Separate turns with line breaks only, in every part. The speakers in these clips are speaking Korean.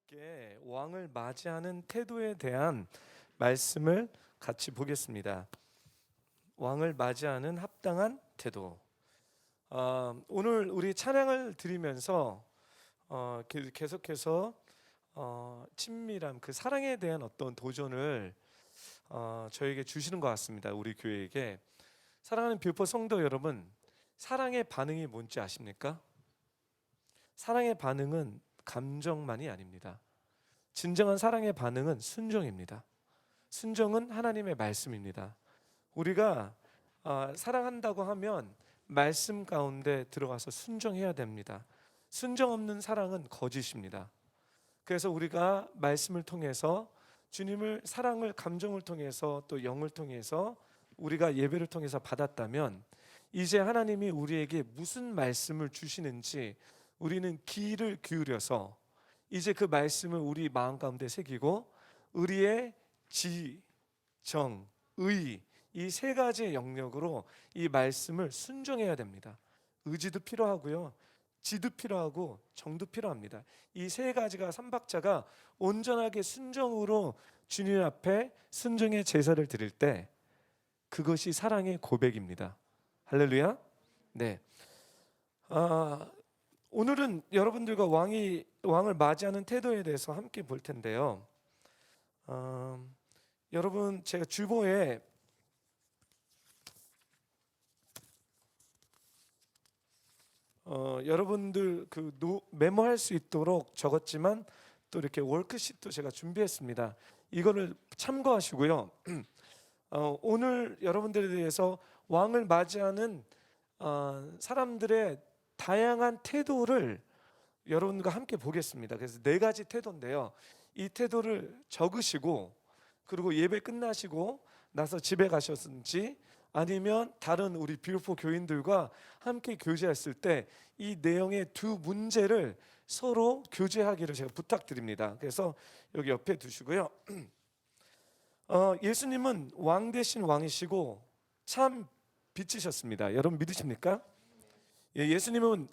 함께 왕을 맞이하는 태도에 대한 말씀을 같이 보겠습니다. 왕을 맞이하는 합당한 태도. 오늘 우리 찬양을 드리면서 계속해서 친밀함, 그 사랑에 대한 어떤 도전을 저에게 주시는 것 같습니다. 우리 교회에게. 사랑하는 뷰포 성도 여러분, 사랑의 반응이 뭔지 아십니까? 사랑의 반응은 감정만이 아닙니다. 진정한 사랑의 반응은 순종입니다. 순종은 하나님의 말씀입니다. 우리가 사랑한다고 하면 말씀 가운데 들어가서 순종해야 됩니다. 순종 없는 사랑은 거짓입니다. 그래서 우리가 말씀을 통해서 주님을 사랑을 감정을 통해서 또 영을 통해서 우리가 예배를 통해서 받았다면 이제 하나님이 우리에게 무슨 말씀을 주시는지 우리는 귀를 기울여서 이제 그 말씀을 우리 마음 가운데 새기고 의의 지, 정, 의 이 세 가지의 영역으로 이 말씀을 순종해야 됩니다. 의지도 필요하고요, 지도 필요하고 정도 필요합니다. 이 세 가지가 삼박자가 온전하게 순종으로 주님 앞에 순종의 제사를 드릴 때 그것이 사랑의 고백입니다. 할렐루야. 네. 오늘은 여러분들과 왕을 맞이하는 태도에 대해서 함께 볼 텐데요. 여러분, 제가 주보에 여러분들 메모할 수 있도록 적었지만 또 이렇게 워크시트도 제가 준비했습니다. 이거를 참고하시고요. 오늘 여러분들에 대해서 왕을 맞이하는 사람들의 다양한 태도를 여러분과 함께 보겠습니다. 그래서 네 가지 태도인데요. 이 태도를 적으시고 그리고 예배 끝나시고 나서 집에 가셨는지 아니면 다른 우리 뷰포 교인들과 함께 교제했을 때 이 내용의 두 문제를 서로 교제하기를 제가 부탁드립니다. 그래서 여기 옆에 두시고요. 예수님은 왕 대신 왕이시고 참 빛이셨습니다. 여러분 믿으십니까? 예수님은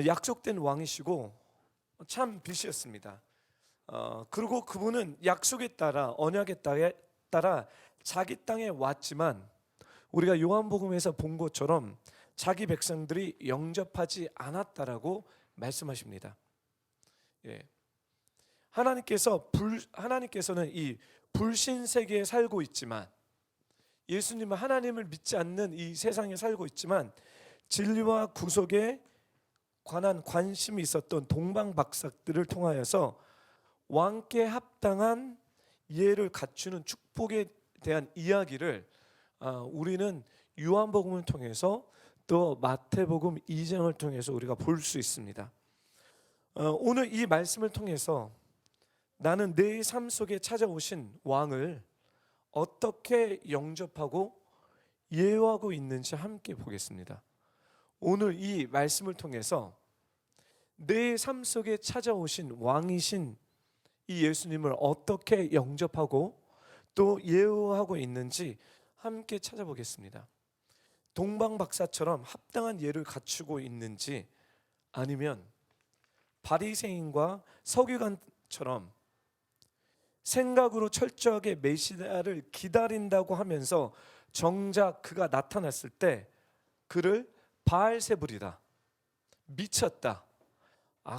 약속된 왕이시고 참 빛이었습니다. 그리고 그분은 약속에 따라 언약에 따라 자기 땅에 왔지만 우리가 요한복음에서 본 것처럼 자기 백성들이 영접하지 않았다라고 말씀하십니다. 하나님께서는 이 불신 세계에 살고 있지만 예수님은 하나님을 믿지 않는 이 세상에 살고 있지만 진리와 구속에 관한 관심이 있었던 동방박사들을 통하여서 왕께 합당한 예를 갖추는 축복에 대한 이야기를 우리는 요한복음을 통해서 또 마태복음 2장을 통해서 우리가 볼 수 있습니다. 오늘 이 말씀을 통해서 나는 내 삶 속에 찾아오신 왕을 어떻게 영접하고 예우하고 있는지 함께 보겠습니다. 오늘 이 말씀을 통해서 내 삶 속에 찾아오신 왕이신 이 예수님을 어떻게 영접하고 또 예우하고 있는지 함께 찾아보겠습니다. 동방박사처럼 합당한 예를 갖추고 있는지 아니면 바리새인과 서기관처럼 생각으로 철저하게 메시아를 기다린다고 하면서 정작 그가 나타났을 때 그를 바알세불이다, 미쳤다,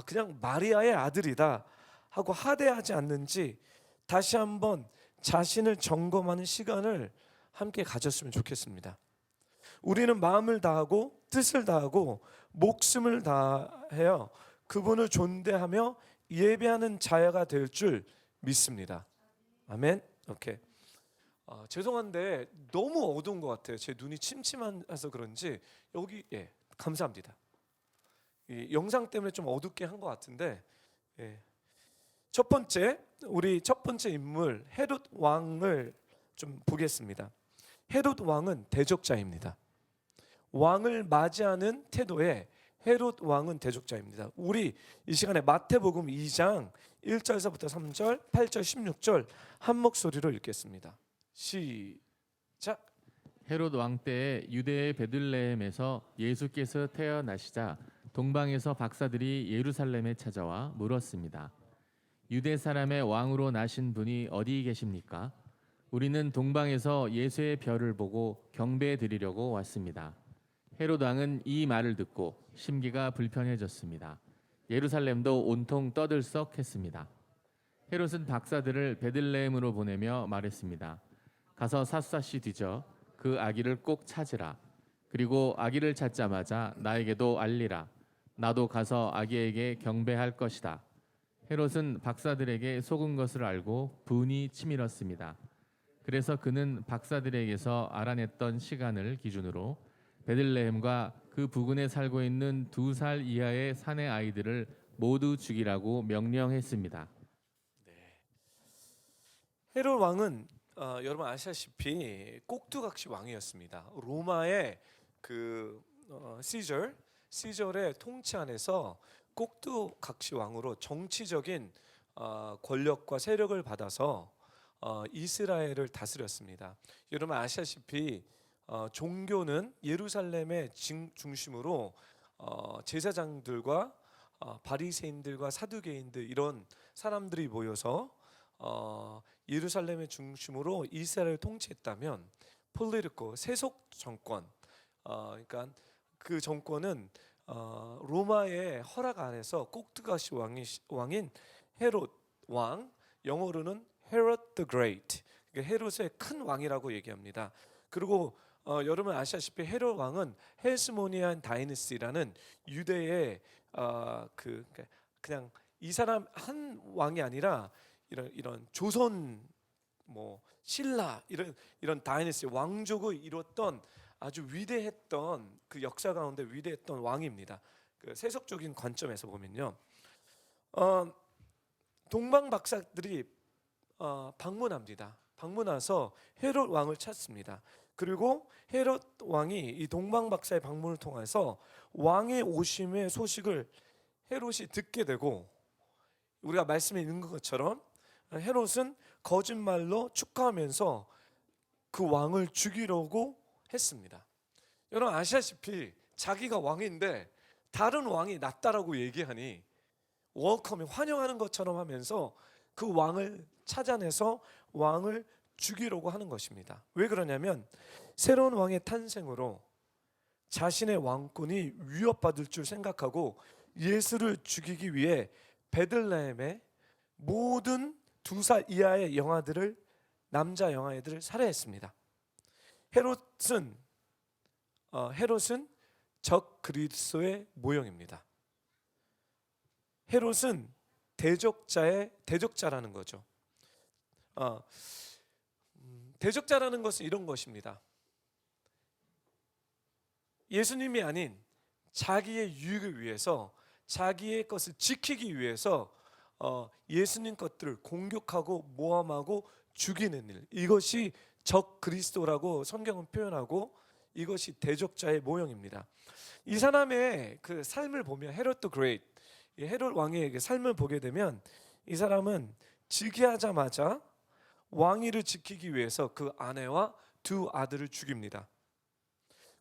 그냥 마리아의 아들이다 하고 하대하지 않는지 다시 한번 자신을 점검하는 시간을 함께 가졌으면 좋겠습니다. 우리는 마음을 다하고 뜻을 다하고 목숨을 다하여 그분을 존대하며 예배하는 자야가 될 줄 믿습니다. 아멘. 오케이. 죄송한데 너무 어두운 것 같아요. 제 눈이 침침해서 그런지 여기 감사합니다. 이 영상 때문에 좀 어둡게 한 것 같은데 우리 첫 번째 인물 헤롯 왕을 좀 보겠습니다. 헤롯 왕은 대적자입니다. 왕을 맞이하는 태도에 헤롯 왕은 대적자입니다. 우리 이 시간에 마태복음 2장 1절서부터 3절, 8절, 16절 한 목소리로 읽겠습니다. 시작.
헤롯 왕 때에 유대의 베들레헴에서 예수께서 태어나시자 동방에서 박사들이 예루살렘에 찾아와 물었습니다. 유대 사람의 왕으로 나신 분이 어디 계십니까? 우리는 동방에서 예수의 별을 보고 경배해 드리려고 왔습니다. 헤롯 왕은 이 말을 듣고 심기가 불편해졌습니다. 예루살렘도 온통 떠들썩했습니다. 헤롯은 박사들을 베들레헴으로 보내며 말했습니다. 가서 샅샅이 뒤져 그 아기를 꼭 찾으라. 그리고 아기를 찾자마자 나에게도 알리라. 나도 가서 아기에게 경배할 것이다. 헤롯은 박사들에게 속은 것을 알고 분이 치밀었습니다. 그래서 그는 박사들에게서 알아냈던 시간을 기준으로 베들레헴과 그 부근에 살고 있는 2살 이하의 사내 아이들을 모두 죽이라고 명령했습니다.
헤롯 왕은 여러분 아시다시피 꼭두각시 왕이었습니다. 로마의 그 시절의 통치 안에서 꼭두각시 왕으로 정치적인 권력과 세력을 받아서 이스라엘을 다스렸습니다. 여러분 아시다시피 종교는 예루살렘의 중심으로 제사장들과 바리새인들과 사두개인들 이런 사람들이 모여서 예루살렘의 중심으로 이스라엘을 통치했다면 폴리티코 세속 정권, 그러니까 그 정권은 로마의 허락 안에서 꼭두가시 왕인 헤롯 왕, 영어로는 Herod the Great, 그러니까 헤롯의 큰 왕이라고 얘기합니다. 그리고 여러분 아시다시피 헤롯 왕은 헬스모니안 다이너스티라는 유대의 그냥 이 사람 한 왕이 아니라 이런 조선 뭐 신라 이런 다이너스티 왕족을 이뤘던 아주 위대했던 그 역사 가운데 위대했던 왕입니다. 그 세속적인 관점에서 보면요, 동방 박사들이 방문합니다. 방문해서 헤롯 왕을 찾습니다. 그리고 헤롯 왕이 이 동방 박사의 방문을 통해서 왕의 오심의 소식을 헤롯이 듣게 되고, 우리가 말씀에 있는 것처럼 헤롯은 거짓말로 축하하면서 그 왕을 죽이려고 했습니다. 여러분 아시다시피 자기가 왕인데 다른 왕이 낫다라고 얘기하니 웰컴이 환영하는 것처럼 하면서 그 왕을 찾아내서 왕을 죽이려고 하는 것입니다. 왜 그러냐면 새로운 왕의 탄생으로 자신의 왕권이 위협받을 줄 생각하고 예수를 죽이기 위해 베들레헴의 모든 2살 이하의 남자 영아애들을 살해했습니다. 헤롯은 적 그리스도의 모형입니다. 헤롯은 대적자라는 거죠. 대적자라는 것은 이런 것입니다. 예수님이 아닌 자기의 유익을 위해서, 자기의 것을 지키기 위해서 예수님 것들을 공격하고 모함하고 죽이는 일, 이것이 적 그리스도라고 성경은 표현하고 이것이 대적자의 모형입니다. 이 사람의 그 삶을 보면 헤롯 더 그레이트, 헤롯 왕의 삶을 보게 되면 이 사람은 즉위하자마자 왕위를 지키기 위해서 그 아내와 2 아들을 죽입니다.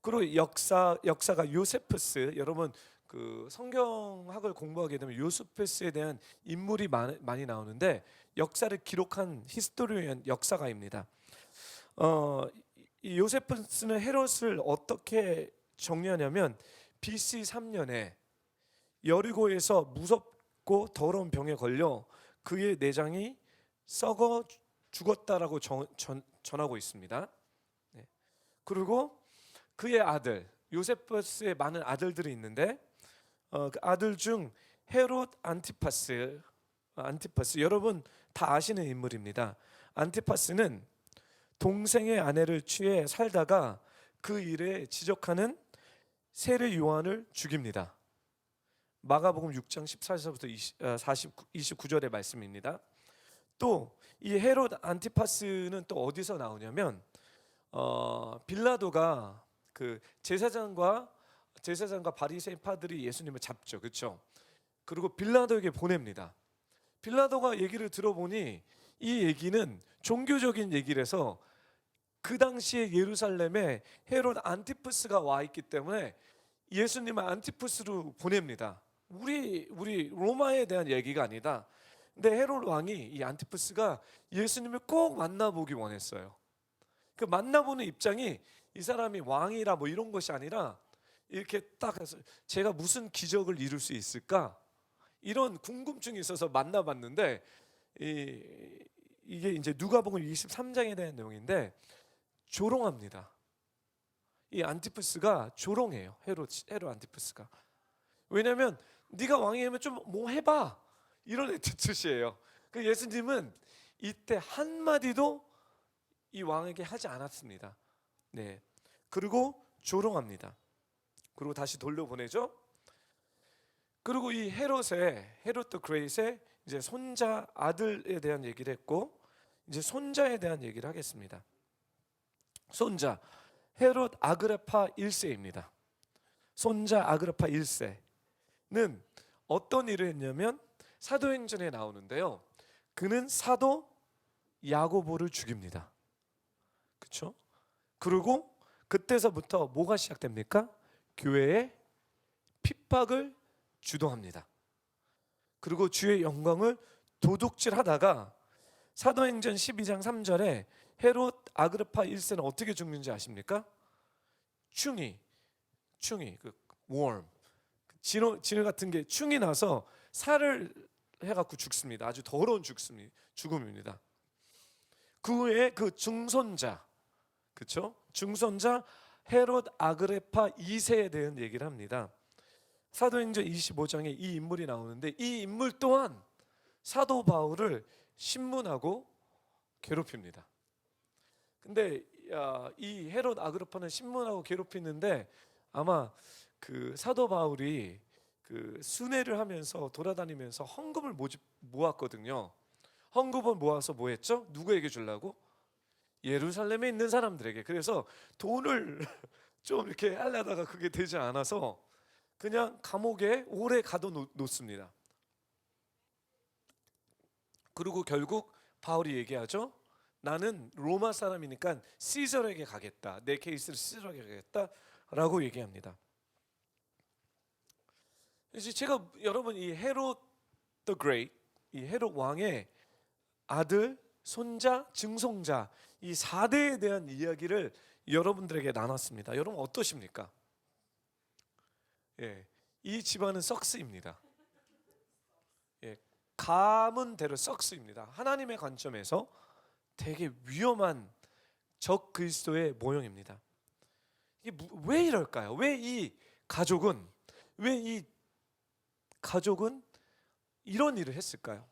그리고 역사가 요세푸스, 여러분 그 성경학을 공부하게 되면 요세푸스에 대한 인물이 많이 나오는데 역사를 기록한 히스토리언 역사가입니다. 이 요세푸스는 헤롯을 어떻게 정리하냐면 BC 3년에 여리고에서 무섭고 더러운 병에 걸려 그의 내장이 썩어 죽었다라고 전하고 있습니다. 그리고 그의 아들 요세푸스의 많은 아들들이 있는데 그 아들 중 헤롯 안티파스, 여러분 다 아시는 인물입니다. 안티파스는 동생의 아내를 취해 살다가 그 일에 지적하는 세례 요한을 죽입니다. 마가복음 6장 14절부터 29절의 말씀입니다. 또 이 헤롯 안티파스는 또 어디서 나오냐면 빌라도가 그 제사장과 바리새인 파들이 예수님을 잡죠, 그렇죠? 그리고 빌라도에게 보냅니다. 빌라도가 얘기를 들어보니 이 얘기는 종교적인 얘기라서 그 당시에 예루살렘에 헤롯 안티파스가 와 있기 때문에 예수님을 안티푸스로 보냅니다. 우리 로마에 대한 얘기가 아니다. 근데 헤롯 왕이 이 안티푸스가 예수님을 꼭 만나보기 원했어요. 그 만나보는 입장이 이 사람이 왕이라 뭐 이런 것이 아니라 이렇게 딱 해서 제가 무슨 기적을 이룰 수 있을까? 이런 궁금증이 있어서 만나봤는데 이게 이제 누가복음 23장에 대한 내용인데 조롱합니다. 이 안티푸스가 조롱해요. 헤롯 안티푸스가. 왜냐하면 네가 왕이면 좀 뭐 해봐 이런 뜻이에요. 그 예수님은 이때 한 마디도 이 왕에게 하지 않았습니다. 네. 그리고 조롱합니다. 그리고 다시 돌려보내죠. 그리고 이 헤롯 더 그레이트의 이제 손자 아들에 대한 얘기를 했고 이제 손자에 대한 얘기를 하겠습니다. 손자 헤롯 아그리파 1세입니다. 손자 아그리파 1세는 어떤 일을 했냐면 사도행전에 나오는데요. 그는 사도 야고보를 죽입니다. 그렇죠? 그리고 그때서부터 뭐가 시작됩니까? 교회의 핍박을 주도합니다. 그리고 주의 영광을 도둑질하다가 사도행전 12장 3절에 헤롯 아그리파 1세는 어떻게 죽는지 아십니까? 충이 그 worm 진화 같은 게 충이 나서 살을 해갖고 죽습니다. 아주 더러운 죽음입니다. 그 후에 그 중손자, 그렇죠? 중손자 헤롯 아그리파 2세에 대한 얘기를 합니다. 사도행전 25장에 이 인물이 나오는데 이 인물 또한 사도 바울을 신문하고 괴롭힙니다. 근데 이 헤롯 아그리파는 신문하고 괴롭히는데 아마 그 사도 바울이 그 순회를 하면서 돌아다니면서 헌금을 모았거든요. 헌금을 모아서 뭐 했죠? 누구에게 주려고? 예루살렘에 있는 사람들에게. 그래서 돈을 좀 이렇게 하려다가 그게 되지 않아서 그냥 감옥에 오래 가둬놓습니다. 그리고 결국 바울이 얘기하죠. 나는 로마 사람이니까 시저에게 가겠다. 내 케이스를 시저에게 가겠다라고 얘기합니다. 그래서 제가 여러분 이 헤롯 the Great, 이 헤롯 왕의 아들, 손자, 증손자 이 4대에 대한 이야기를 여러분들에게 나눴습니다. 여러분 어떠십니까? 예, 이 집안은 썩스입니다. 예, 가문대로 썩스입니다. 하나님의 관점에서 되게 위험한 적 그리스도의 모형입니다. 이게 왜 이럴까요? 왜 이 가족은 이런 일을 했을까요?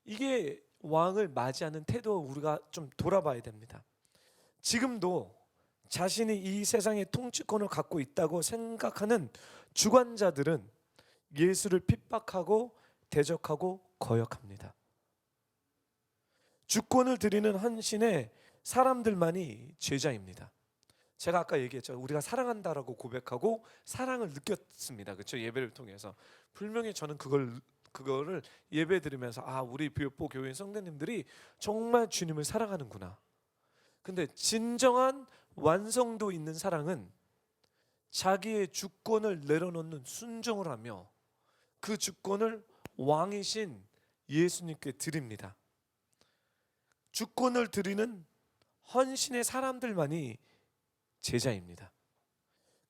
이게 왕을 맞이하는 태도 우리가 좀 돌아봐야 됩니다. 지금도 자신이 이 세상의 통치권을 갖고 있다고 생각하는 주관자들은 예수를 핍박하고 대적하고 거역합니다. 주권을 드리는 헌신의 사람들만이 제자입니다. 제가 아까 얘기했죠. 우리가 사랑한다라고 고백하고 사랑을 느꼈습니다. 그렇죠? 예배를 통해서. 분명히 저는 그거를 예배 드리면서 우리 비읍보 교회 성도님들이 정말 주님을 사랑하는구나. 근데 진정한 완성도 있는 사랑은 자기의 주권을 내려놓는 순종을 하며 그 주권을 왕이신 예수님께 드립니다. 주권을 드리는 헌신의 사람들만이 제자입니다.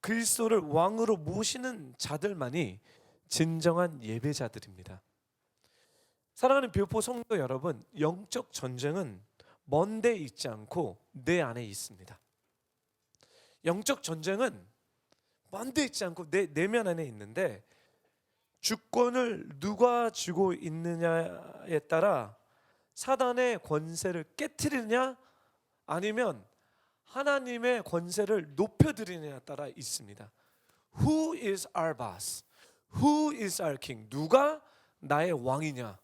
그리스도를 왕으로 모시는 자들만이 진정한 예배자들입니다. 사랑하는 비읍보 성도 여러분, 영적 전쟁은 먼 데 있지 않고 내 안에 있습니다. 영적 전쟁은 먼 데 있지 않고 내 내면 안에 있는데 주권을 누가 쥐고 있느냐에 따라 사단의 권세를 깨트리느냐 아니면 하나님의 권세를 높여드리느냐에 따라 있습니다. Who is our boss? Who is our king? 누가 나의 왕이냐?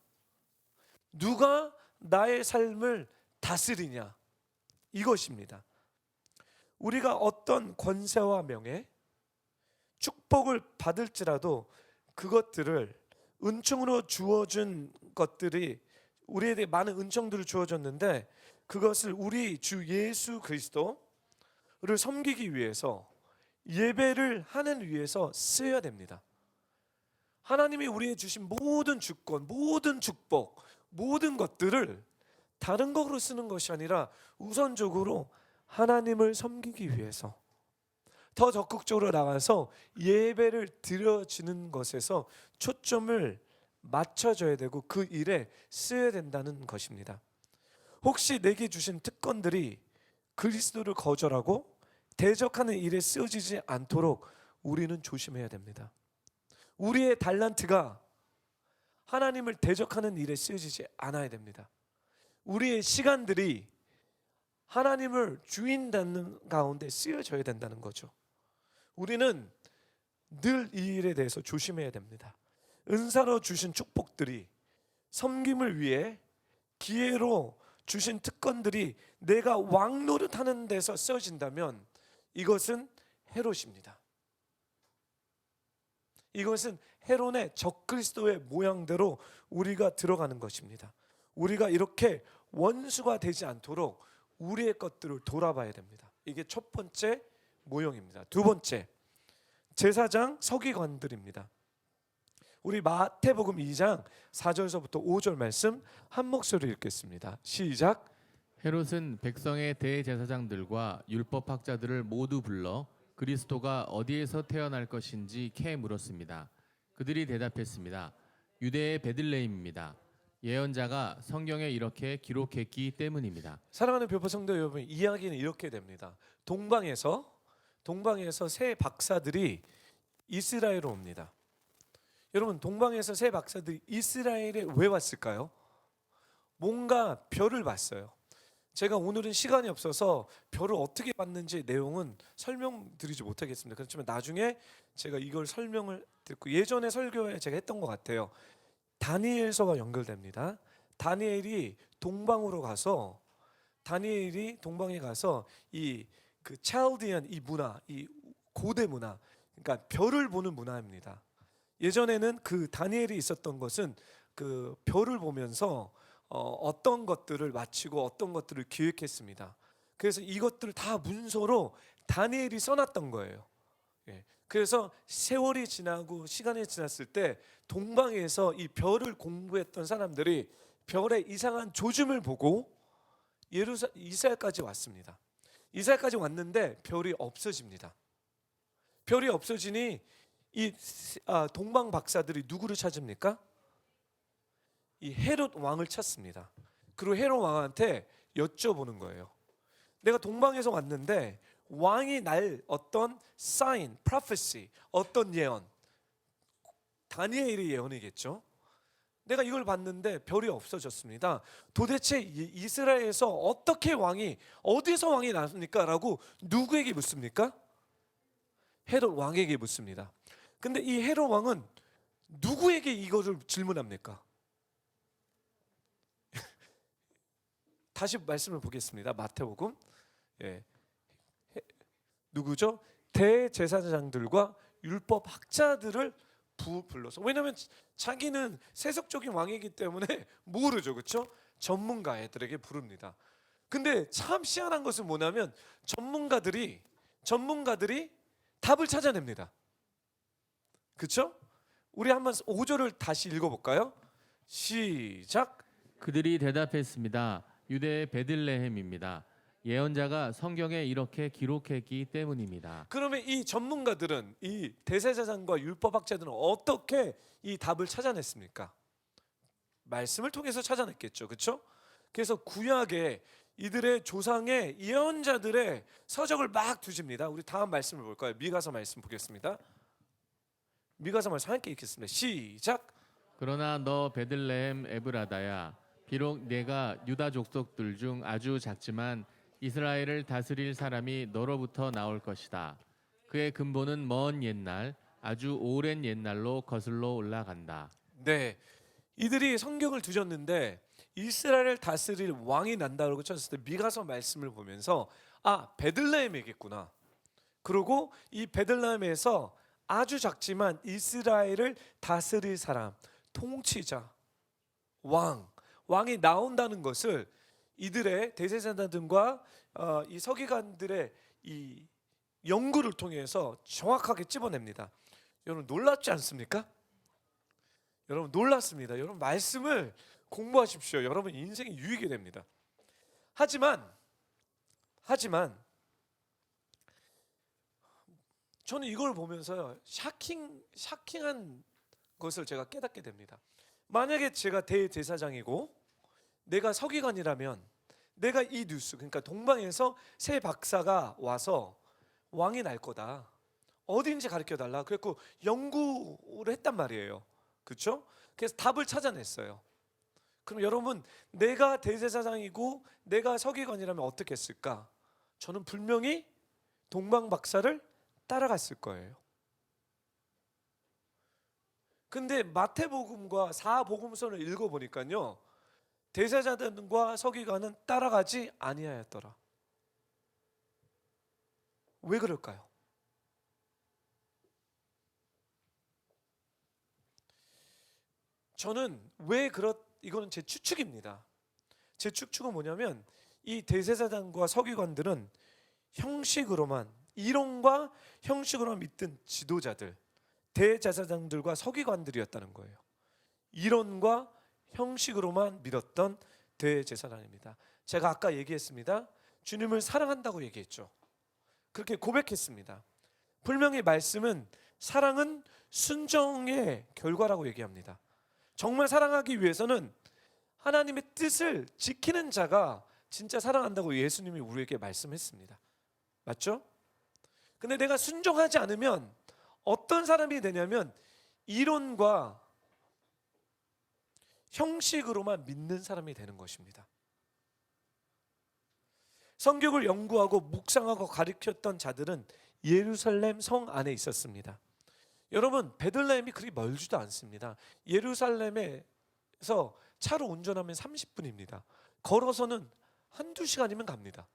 누가 나의 삶을 다스리냐? 이것입니다. 우리가 어떤 권세와 명예, 축복을 받을지라도 그것들을 은총으로 주어준 것들이 우리에게 많은 은총들을 주어졌는데 그것을 우리 주 예수 그리스도를 섬기기 위해서 예배를 하는 위해서 쓰여야 됩니다. 하나님이 우리에게 주신 모든 주권, 모든 축복, 모든 것들을 다른 것으로 쓰는 것이 아니라 우선적으로 하나님을 섬기기 위해서 더 적극적으로 나가서 예배를 드려지는 것에서 초점을 맞춰줘야 되고 그 일에 쓰여야 된다는 것입니다. 혹시 내게 주신 특권들이 그리스도를 거절하고 대적하는 일에 쓰여지지 않도록 우리는 조심해야 됩니다. 우리의 달란트가 하나님을 대적하는 일에 쓰여지지 않아야 됩니다. 우리의 시간들이 하나님을 주인 닫는 가운데 쓰여져야 된다는 거죠. 우리는 늘 이 일에 대해서 조심해야 됩니다. 은사로 주신 축복들이 섬김을 위해 기회로 주신 특권들이 내가 왕 노릇하는 데서 쓰여진다면 이것은 헤롯입니다. 이것은 헤롯의 적그리스도의 모양대로 우리가 들어가는 것입니다. 우리가 이렇게 원수가 되지 않도록 우리의 것들을 돌아봐야 됩니다. 이게 첫 번째 모형입니다. 두 번째, 제사장 서기관들입니다. 우리 마태복음 2장 4절서부터 5절 말씀 한 목소리 읽겠습니다. 시작.
헤롯은 백성의 대제사장들과 율법학자들을 모두 불러 그리스도가 어디에서 태어날 것인지 캐 물었습니다. 그들이 대답했습니다. 유대의 베들레헴입니다. 예언자가 성경에 이렇게 기록했기 때문입니다.
사랑하는 교포 성도 여러분, 이야기는 이렇게 됩니다. 동방에서 새 박사들이 이스라엘로 옵니다. 여러분, 동방에서 새 박사들이 이스라엘에 왜 왔을까요? 뭔가 별을 봤어요. 제가 오늘은 시간이 없어서 별을 어떻게 봤는지 내용은 설명드리지 못하겠습니다. 그렇지만 나중에 제가 이걸 설명을 듣고 예전에 설교에 제가 했던 것 같아요. 다니엘서가 연결됩니다. 다니엘이 동방에 가서 이 그 찰디안 이 문화, 이 고대 문화, 그러니까 별을 보는 문화입니다. 예전에는 그 다니엘이 있었던 것은 그 별을 보면서 어떤 것들을 마치고 어떤 것들을 기획했습니다. 그래서 이것들을 다 문서로 다니엘이 써놨던 거예요. 그래서 세월이 지나고 시간이 지났을 때 동방에서 이 별을 공부했던 사람들이 별의 이상한 조짐을 보고 이스라엘까지 왔습니다. 이스라엘까지 왔는데 별이 없어집니다. 별이 없어지니 이 동방 박사들이 누구를 찾습니까? 이 헤롯 왕을 찾습니다. 그리고 헤롯 왕한테 여쭤보는 거예요. 내가 동방에서 왔는데 왕이 날 어떤 sign, prophecy, 어떤 예언, 다니엘의 예언이겠죠. 내가 이걸 봤는데 별이 없어졌습니다. 도대체 이스라엘에서 어디서 왕이 나십니까? 라고 누구에게 묻습니까? 헤롯 왕에게 묻습니다. 근데 이 헤롯 왕은 누구에게 이것을 질문합니까? 다시 말씀을 보겠습니다. 마태복음. 누구죠? 대제사장들과 율법 학자들을 불러서, 왜냐하면 자기는 세속적인 왕이기 때문에 모르죠, 그렇죠? 전문가들에게 부릅니다. 근데 참 희한한 것은 뭐냐면 전문가들이 답을 찾아냅니다. 그렇죠? 우리 한번 5절을 다시 읽어볼까요? 시작.
그들이 대답했습니다. 유대의 베들레헴입니다. 예언자가 성경에 이렇게 기록했기 때문입니다.
그러면 이 전문가들은, 이 대제사장과 율법학자들은 어떻게 이 답을 찾아냈습니까? 말씀을 통해서 찾아냈겠죠, 그렇죠? 그래서 구약에 이들의 조상의 예언자들의 서적을 막 두집니다. 우리 다음 말씀을 볼까요? 미가서 말씀 보겠습니다. 미가서 말씀 함께 읽겠습니다. 시작.
그러나 너 베들레헴 에브라다야, 비록 네가 유다 족속들 중 아주 작지만 이스라엘을 다스릴 사람이 너로부터 나올 것이다. 그의 근본은 먼 옛날, 아주 오랜 옛날로 거슬러 올라간다.
네, 이들이 성경을 두셨는데 이스라엘을 다스릴 왕이 난다고 쳤을 때 미가서 말씀을 보면서 베들레헴이겠구나. 그리고 이 베들레헴에서 아주 작지만 이스라엘을 다스릴 사람, 통치자, 왕이 나온다는 것을 이들의 대제사장들과 이 서기관들의 이 연구를 통해서 정확하게 찝어냅니다. 여러분 놀랍지 않습니까? 여러분 놀랐습니다. 여러분 말씀을 공부하십시오. 여러분 인생이 유익이 됩니다. 하지만 저는 이걸 보면서요 샤킹한 것을 제가 깨닫게 됩니다. 만약에 제가 대제사장이고 내가 서기관이라면 내가 이 뉴스, 그러니까 동방에서 새 박사가 와서 왕이 날 거다, 어딘지 가르쳐 달라 그랬고 연구를 했단 말이에요. 그렇죠? 그래서 답을 찾아냈어요. 그럼 여러분 내가 대제사장이고 내가 서기관이라면 어떻게 했을까? 저는 분명히 동방 박사를 따라갔을 거예요. 근데 마태복음과 사복음서를 읽어보니까요 대제사장과 서기관은 따라가지 아니하였더라. 왜 그럴까요? 저는 이거는 제 추측입니다. 제 추측은 뭐냐면 이 대제사장과 서기관들은 형식으로만, 이론과 형식으로만 믿던 지도자들, 대제사장들과 서기관들이었다는 거예요. 이론과 형식으로만 믿었던 대제사장입니다. 제가 아까 얘기했습니다. 주님을 사랑한다고 얘기했죠. 그렇게 고백했습니다. 분명히 말씀은 사랑은 순종의 결과라고 얘기합니다. 정말 사랑하기 위해서는 하나님의 뜻을 지키는 자가 진짜 사랑한다고 예수님이 우리에게 말씀했습니다. 맞죠? 근데 내가 순종하지 않으면 어떤 사람이 되냐면 이론과 형식으로만 믿는 사람이 되는 것입니다. 성경을 연구하고 묵상하고 가르쳤던 자들은 예루살렘 성 안에 있었습니다. 여러분 베들레헴이 그리 멀지도 않습니다. 예루살렘에서 차로 운전하면 30분입니다. 걸어서는 한두 시간이면 갑니다.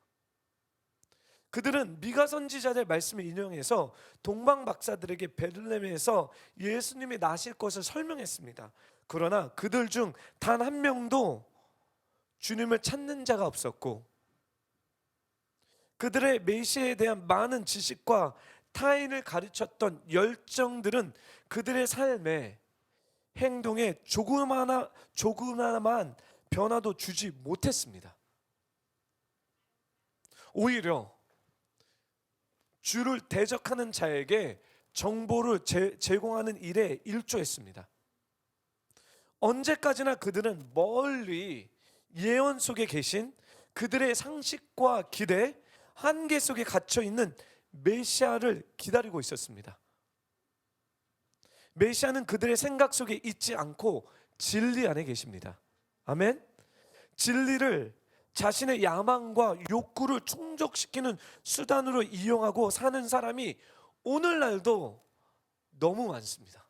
그들은 미가 선지자의 말씀을 인용해서 동방 박사들에게 베들레헴에서 예수님이 나실 것을 설명했습니다. 그러나 그들 중 단 한 명도 주님을 찾는 자가 없었고 그들의 메시아에 대한 많은 지식과 타인을 가르쳤던 열정들은 그들의 삶에 행동에 조그마한 변화도 주지 못했습니다. 오히려 주를 대적하는 자에게 정보를 제공하는 일에 일조했습니다. 언제까지나 그들은 멀리 예언 속에 계신 그들의 상식과 기대, 한계 속에 갇혀 있는 메시아를 기다리고 있었습니다. 메시아는 그들의 생각 속에 있지 않고 진리 안에 계십니다. 아멘. 진리를 자신의 야망과 욕구를 충족시키는 수단으로 이용하고 사는 사람이 오늘날도 너무 많습니다.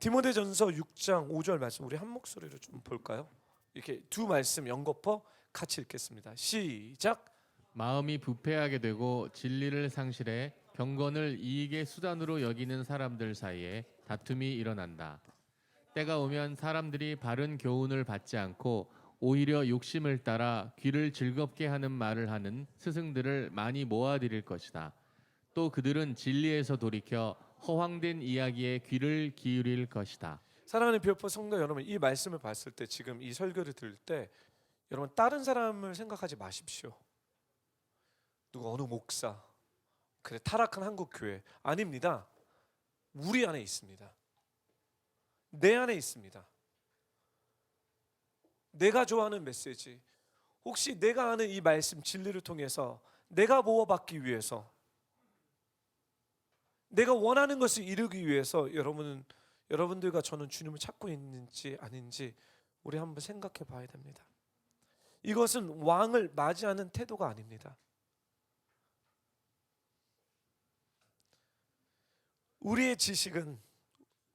디모데전서 6장 5절 말씀 우리 한 목소리로 좀 볼까요? 이렇게 두 말씀 연거푸 같이 읽겠습니다. 시작.
마음이 부패하게 되고 진리를 상실해 경건을 이익의 수단으로 여기는 사람들 사이에 다툼이 일어난다. 때가 오면 사람들이 바른 교훈을 받지 않고 오히려 욕심을 따라 귀를 즐겁게 하는 말을 하는 스승들을 많이 모아들일 것이다. 또 그들은 진리에서 돌이켜 허황된 이야기에 귀를 기울일 것이다.
사랑하는 비오포 성도 여러분, 이 말씀을 봤을 때 지금 이 설교를 들을 때 여러분 다른 사람을 생각하지 마십시오. 누가 어느 목사, 그래 타락한 한국 교회 아닙니다. 우리 안에 있습니다. 내 안에 있습니다. 내가 좋아하는 메시지, 혹시 내가 아는 이 말씀 진리를 통해서 내가 보호받기 위해서, 내가 원하는 것을 이루기 위해서 여러분들과 저는 주님을 찾고 있는지 아닌지 우리 한번 생각해 봐야 됩니다. 이것은 왕을 맞이하는 태도가 아닙니다. 우리의 지식은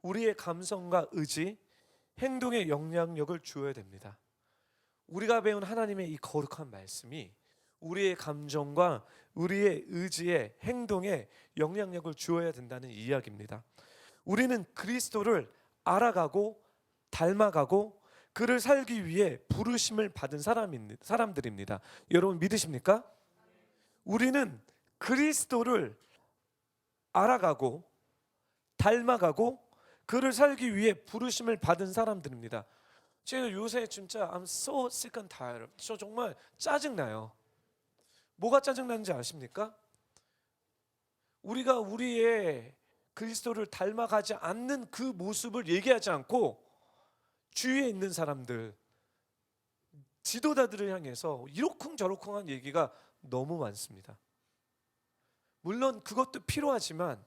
우리의 감성과 의지, 행동에 영향력을 주어야 됩니다. 우리가 배운 하나님의 이 거룩한 말씀이 우리의 감정과 우리의 의지에, 행동에 영향력을 주어야 된다는 이야기입니다. 우리는 그리스도를 알아가고 닮아가고 그를 살기 위해 부르심을 받은 사람들입니다. 여러분 믿으십니까? 우리는 그리스도를 알아가고 닮아가고 그를 살기 위해 부르심을 받은 사람들입니다. 제가 요새 진짜 I'm so sick and tired. 저 정말 짜증나요. 뭐가 짜증나는지 아십니까? 우리가 우리의 그리스도를 닮아가지 않는 그 모습을 얘기하지 않고 주위에 있는 사람들, 지도자들을 향해서 이러쿵저러쿵한 얘기가 너무 많습니다. 물론 그것도 필요하지만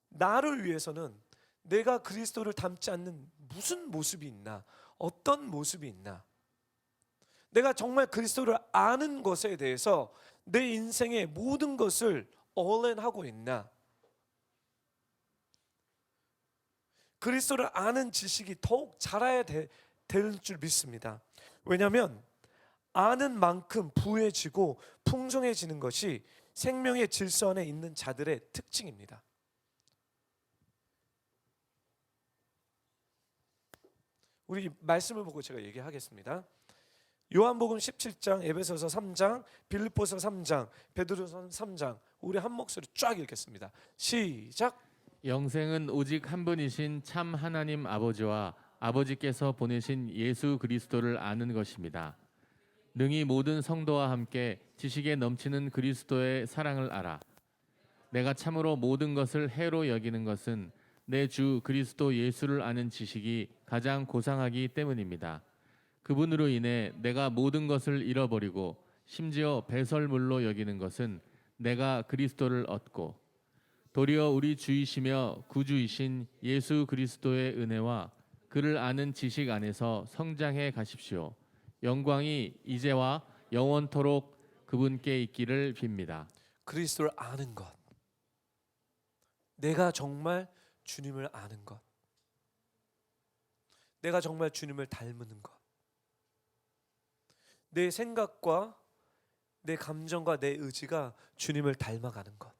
나를 위해서는 내가 그리스도를 닮지 않는 무슨 모습이 있나, 어떤 모습이 있나, 내가 정말 그리스도를 아는 것에 대해서 내 인생의 모든 것을 all in 하고 있나, 그리스도를 아는 지식이 더욱 자라야 될 줄 믿습니다. 왜냐하면 아는 만큼 부해지고 풍성해지는 것이 생명의 질서 안에 있는 자들의 특징입니다. 우리 말씀을 보고 제가 얘기하겠습니다. 요한복음 17장, 에베소서 3장, 빌립보서 3장, 베드로서 3장, 우리 한 목소리 쫙 읽겠습니다. 시작.
영생은 오직 한 분이신 참 하나님 아버지와 아버지께서 보내신 예수 그리스도를 아는 것입니다. 능히 모든 성도와 함께 지식에 넘치는 그리스도의 사랑을 알아. 내가 참으로 모든 것을 해로 여기는 것은 내 주 그리스도 예수를 아는 지식이 가장 고상하기 때문입니다. 그분으로 인해 내가 모든 것을 잃어버리고 심지어 배설물로 여기는 것은 내가 그리스도를 얻고 도리어 우리 주이시며 구주이신 예수 그리스도의 은혜와 그를 아는 지식 안에서 성장해 가십시오. 영광이 이제와 영원토록 그분께 있기를 빕니다.
그리스도를 아는 것, 내가 정말 주님을 아는 것, 내가 정말 주님을 닮는 것, 내 생각과 내 감정과 내 의지가 주님을 닮아가는 것,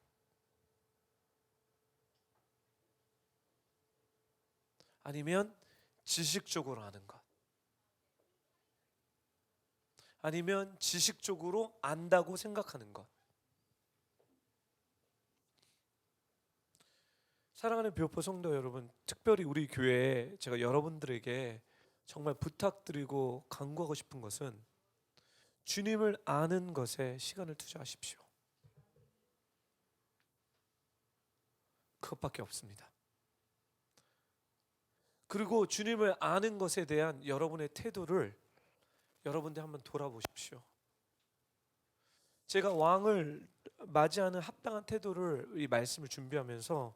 아니면 지식적으로 아는 것, 아니면 지식적으로 안다고 생각하는 것. 사랑하는 뷰포 성도 여러분, 특별히 우리 교회에 제가 여러분들에게 정말 부탁드리고 간구하고 싶은 것은 주님을 아는 것에 시간을 투자하십시오. 그것밖에 없습니다. 그리고 주님을 아는 것에 대한 여러분의 태도를 여러분들 한번 돌아보십시오. 제가 왕을 맞이하는 합당한 태도를 이 말씀을 준비하면서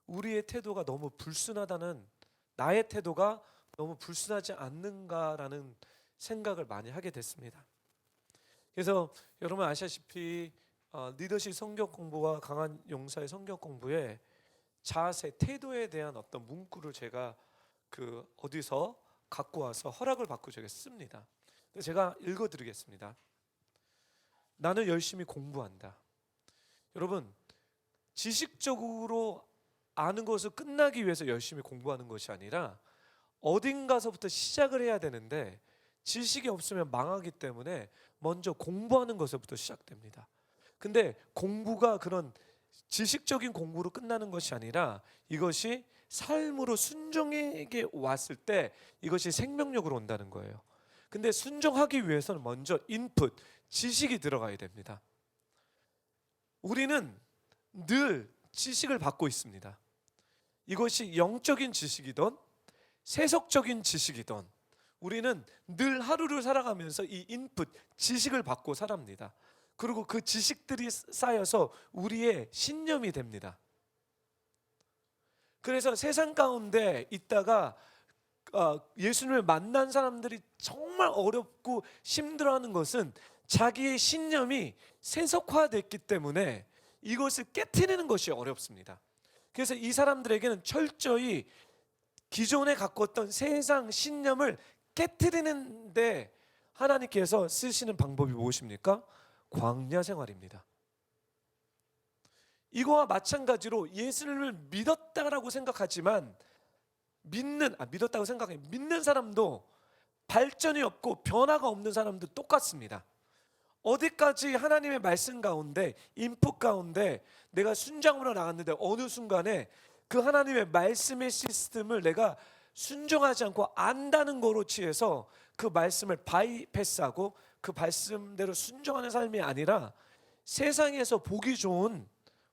우리의 태도가 너무 불순하다는, 나의 태도가 너무 불순하지 않는가라는 생각을 많이 하게 됐습니다. 그래서 여러분 아시다시피 리더십 성경 공부와 강한 용사의 성경 공부에 자세, 태도에 대한 어떤 문구를 제가 어디서 갖고 와서 허락을 받고 제가 씁니다. 제가 읽어드리겠습니다. 나는 열심히 공부한다. 여러분, 지식적으로 아는 것을 끝나기 위해서 열심히 공부하는 것이 아니라 어딘가서부터 시작을 해야 되는데 지식이 없으면 망하기 때문에 먼저 공부하는 것부터 시작됩니다. 근데 공부가 그런 지식적인 공부로 끝나는 것이 아니라 이것이 삶으로 순종에게 왔을 때 이것이 생명력으로 온다는 거예요. 근데 순종하기 위해서는 먼저 인풋, 지식이 들어가야 됩니다. 우리는 늘 지식을 받고 있습니다. 이것이 영적인 지식이든 세속적인 지식이든 우리는 늘 하루를 살아가면서 이 인풋, 지식을 받고 살아갑니다. 그리고 그 지식들이 쌓여서 우리의 신념이 됩니다. 그래서 세상 가운데 있다가 예수님을 만난 사람들이 정말 어렵고 힘들어하는 것은 자기의 신념이 세속화됐기 때문에 이것을 깨트리는 것이 어렵습니다. 그래서 이 사람들에게는 철저히 기존에 갖고 있던 세상 신념을 깨트리는데 하나님께서 쓰시는 방법이 무엇입니까? 광야 생활입니다. 이거와 마찬가지로 예수님을 믿었다라고 생각하지만 믿는 사람도 발전이 없고 변화가 없는 사람도 똑같습니다. 어디까지 하나님의 말씀 가운데, 인풋 가운데 내가 순장으로 나갔는데 어느 순간에 그 하나님의 말씀의 시스템을 내가 순종하지 않고 안다는 거로 취해서 그 말씀을 바이패스하고 그 말씀대로 순종하는 삶이 아니라 세상에서 보기 좋은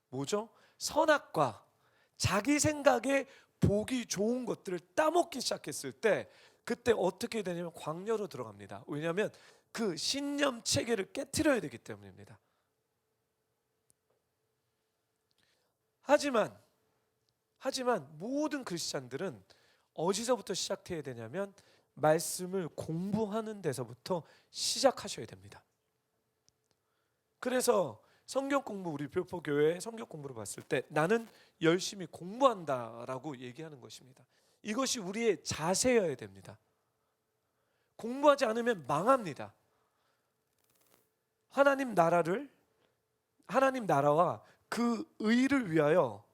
뭐죠? 선악과 자기 생각에 보기 좋은 것들을 따먹기 시작했을 때 그때 어떻게 되냐면 광야로 들어갑니다. 왜냐하면 그 신념 체계를 깨트려야 되기 때문입니다. 하지만 모든 크리스찬들은 어디서부터 시작해야 되냐면 말씀을 공부하는 데서부터 시작하셔야 됩니다. 그래서 성경 공부, 우리 별포교회 성경 공부를 봤을 때 나는 열심히 공부한다라고 얘기하는 것입니다. 이것이 우리의 자세여야 됩니다. 공부하지 않으면 망합니다. 하나님 나라와 그 의를 위하여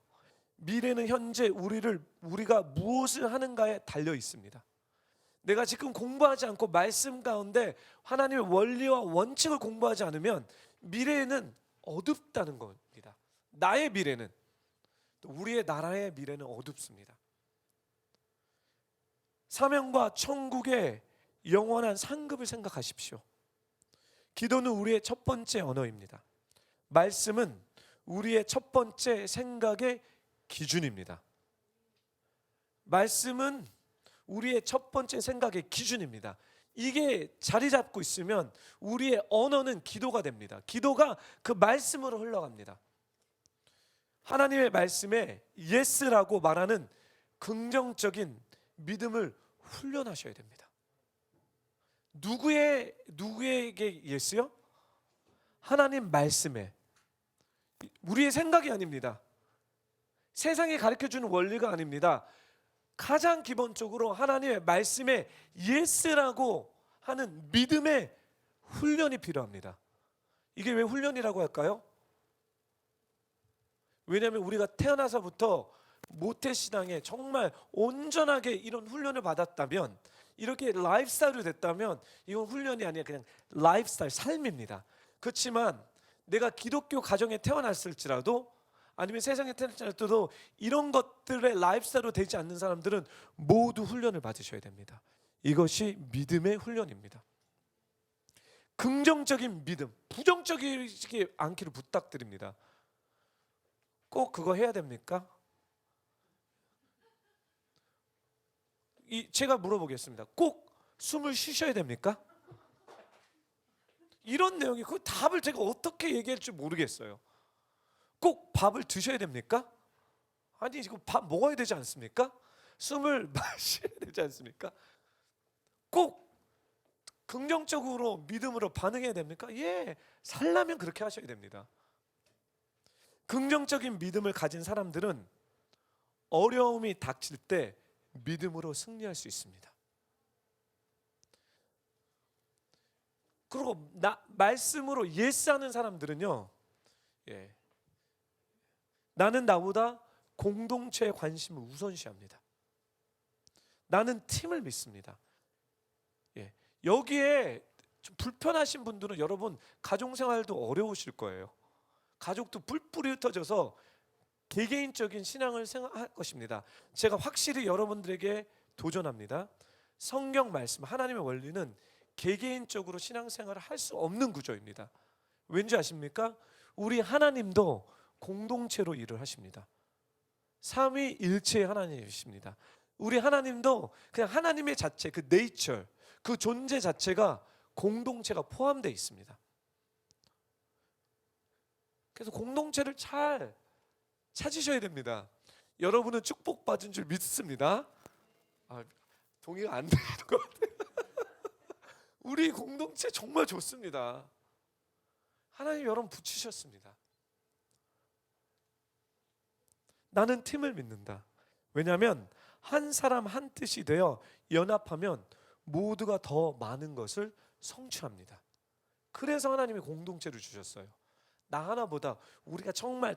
미래는 현재 우리가 무엇을 하는가에 달려 있습니다. 내가 지금 공부하지 않고 말씀 가운데 하나님의 원리와 원칙을 공부하지 않으면 미래에는 어둡다는 겁니다. 나의 미래는, 또 우리의 나라의 미래는 어둡습니다. 사명과 천국의 영원한 상급을 생각하십시오. 기도는 우리의 첫 번째 언어입니다. 말씀은 우리의 첫 번째 생각의 기준입니다. 말씀은 우리의 첫 번째 생각의 기준입니다. 이게 자리 잡고 있으면 우리의 언어는 기도가 됩니다. 기도가 그 말씀으로 흘러갑니다. 하나님의 말씀에 예스라고 말하는 긍정적인 믿음을 훈련하셔야 됩니다. 누구에게 예스요? 하나님 말씀에. 우리의 생각이 아닙니다. 세상이 가르쳐주는 원리가 아닙니다. 가장 기본적으로 하나님의 말씀에 예스라고 하는 믿음의 훈련이 필요합니다. 이게 왜 훈련이라고 할까요? 왜냐하면 우리가 태어나서부터 모태신앙에 정말 온전하게 이런 훈련을 받았다면, 이렇게 라이프스타일이 됐다면 이건 훈련이 아니라 그냥 라이프스타일, 삶입니다. 그렇지만 내가 기독교 가정에 태어났을지라도 아니면 세상에 태어났을지라도 이런 것들의 라이프스타일로 되지 않는 사람들은 모두 훈련을 받으셔야 됩니다. 이것이 믿음의 훈련입니다. 긍정적인 믿음, 부정적이지 않기를 부탁드립니다. 꼭 그거 해야 됩니까? 제가 물어보겠습니다. 꼭 숨을 쉬셔야 됩니까? 이런 내용이 그 답을 제가 어떻게 얘기할지 모르겠어요. 꼭 밥을 드셔야 됩니까? 아니 이거 밥 먹어야 되지 않습니까? 숨을 마셔야 되지 않습니까? 꼭 긍정적으로 믿음으로 반응해야 됩니까? 예, 살려면 그렇게 하셔야 됩니다. 긍정적인 믿음을 가진 사람들은 어려움이 닥칠 때 믿음으로 승리할 수 있습니다. 그리고 말씀으로 예스하는 사람들은요, 나는 나보다 공동체의 관심을 우선시합니다. 나는 팀을 믿습니다. 여기에 좀 불편하신 분들은 여러분 가정생활도 어려우실 거예요. 가족도 뿔뿔이 흩어져서 개개인적인 신앙을 생각할 것입니다. 제가 확실히 여러분들에게 도전합니다. 성경 말씀, 하나님의 원리는 개개인적으로 신앙생활을 할 수 없는 구조입니다. 왠지 아십니까? 우리 하나님도 공동체로 일을 하십니다. 삼위일체의 하나님이십니다. 우리 하나님도 그냥 하나님의 자체, 그 네이처, 그 존재 자체가 공동체가 포함되어 있습니다. 그래서 공동체를 잘 찾으셔야 됩니다. 여러분은 축복받은 줄 믿습니다. 동의가 안 되는 것 같아요. 우리 공동체 정말 좋습니다. 하나님 여러분 붙이셨습니다. 나는 팀을 믿는다. 왜냐하면 한 사람 한 뜻이 되어 연합하면 모두가 더 많은 것을 성취합니다. 그래서 하나님이 공동체를 주셨어요. 나 하나보다 우리가 정말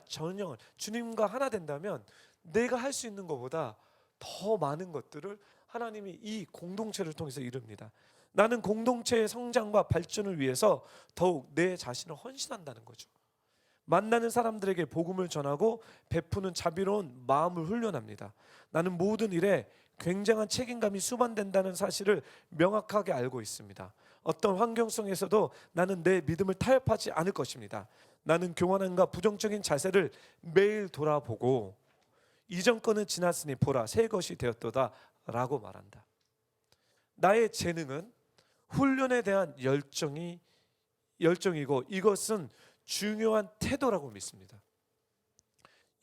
주님과 하나 된다면 내가 할 수 있는 것보다 더 많은 것들을 하나님이 이 공동체를 통해서 이룹니다. 나는 공동체의 성장과 발전을 위해서 더욱 내 자신을 헌신한다는 거죠. 만나는 사람들에게 복음을 전하고 베푸는 자비로운 마음을 훈련합니다. 나는 모든 일에 굉장한 책임감이 수반된다는 사실을 명확하게 알고 있습니다. 어떤 환경 속에서도 나는 내 믿음을 타협하지 않을 것입니다. 나는 교만함과 부정적인 자세를 매일 돌아보고 이전 거는 지났으니 보라 새 것이 되었도다 라고 말한다. 나의 재능은 훈련에 대한 열정이고 이것은 중요한 태도라고 믿습니다.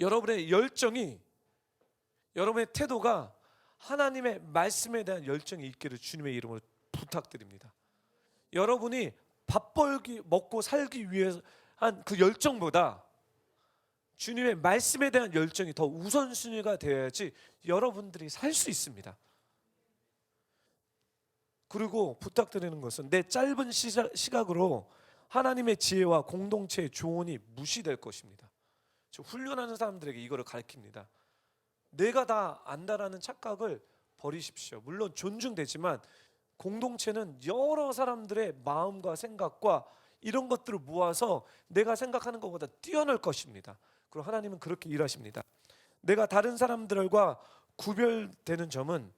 여러분의 열정이, 여러분의 태도가 하나님의 말씀에 대한 열정이 있기를 주님의 이름으로 부탁드립니다. 여러분이 밥 벌기 먹고 살기 위해서 한 그 열정보다 주님의 말씀에 대한 열정이 더 우선순위가 되어야지 여러분들이 살 수 있습니다. 그리고 부탁드리는 것은 내 짧은 시각으로 하나님의 지혜와 공동체의 조언이 무시될 것입니다. 저 훈련하는 사람들에게 이거를 가르칩니다. 내가 다 안다라는 착각을 버리십시오. 물론 존중되지만 공동체는 여러 사람들의 마음과 생각과 이런 것들을 모아서 내가 생각하는 것보다 뛰어날 것입니다. 그리고 하나님은 그렇게 일하십니다. 내가 다른 사람들과 구별되는 점은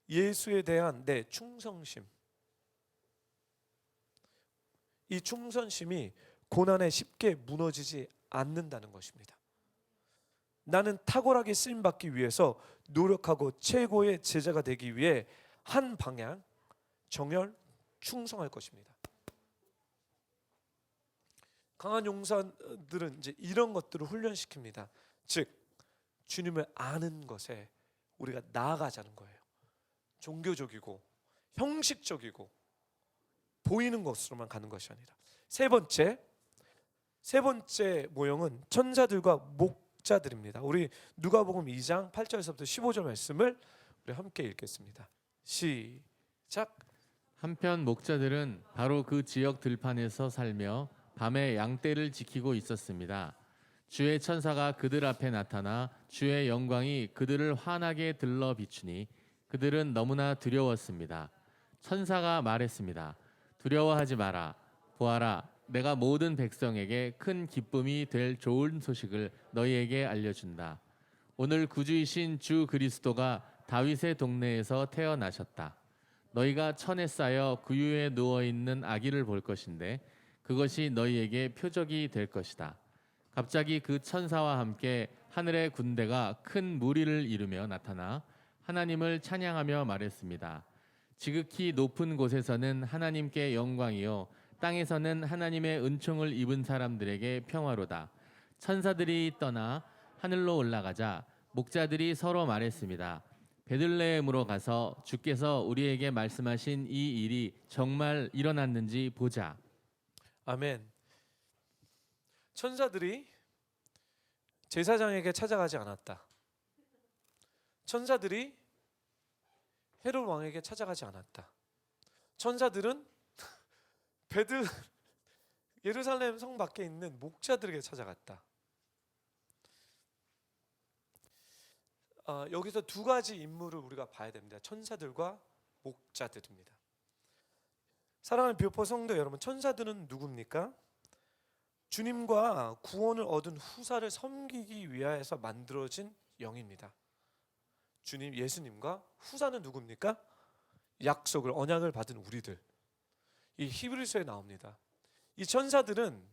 예수에 대한 내 충성심. 이 충성심이 고난에 쉽게 무너지지 않는다는 것입니다. 나는 탁월하게 쓰임받기 위해서 노력하고 최고의 제자가 되기 위해 한 방향, 정열, 충성할 것입니다. 강한 용사들은 이제 이런 것들을 훈련시킵니다. 즉 주님을 아는 것에 우리가 나아가자는 거예요. 종교적이고 형식적이고 보이는 것으로만 가는 것이 아니라 세 번째 모형은 천사들과 목자들입니다. 우리 누가복음 2장 8절에서부터 15절 말씀을 우리 함께 읽겠습니다. 시작.
한편 목자들은 바로 그 지역 들판에서 살며 밤에 양떼를 지키고 있었습니다. 주의 천사가 그들 앞에 나타나 주의 영광이 그들을 환하게 들러 비추니 그들은 너무나 두려웠습니다. 천사가 말했습니다. 두려워하지 마라. 보아라, 내가 모든 백성에게 큰 기쁨이 될 좋은 소식을 너희에게 알려준다. 오늘 구주이신 주 그리스도가 다윗의 동네에서 태어나셨다. 너희가 천에 쌓여 구유에 누워있는 아기를 볼 것인데 그것이 너희에게 표적이 될 것이다. 갑자기 그 천사와 함께 하늘의 군대가 큰 무리를 이루며 나타나 하나님을 찬양하며 말했습니다. 지극히 높은 곳에서는 하나님께 영광이요 땅에서는 하나님의 은총을 입은 사람들에게 평화로다. 천사들이 떠나 하늘로 올라가자 목자들이 서로 말했습니다. 베들레헴으로 가서 주께서 우리에게 말씀하신 이 일이 정말 일어났는지 보자.
아멘. 천사들이 제사장에게 찾아가지 않았다. 천사들이 헤롯 왕에게 찾아가지 않았다. 천사들은 예루살렘 성 밖에 있는 목자들에게 찾아갔다. 여기서 두 가지 인물을 우리가 봐야 됩니다. 천사들과 목자들입니다. 사랑하는 뷰포 성도 여러분, 천사들은 누굽니까? 주님과 구원을 얻은 후사를 섬기기 위하여서 만들어진 영입니다. 주님 예수님과 후사는 누굽니까? 약속을 언약을 받은 우리들. 이 히브리서에 나옵니다. 이 천사들은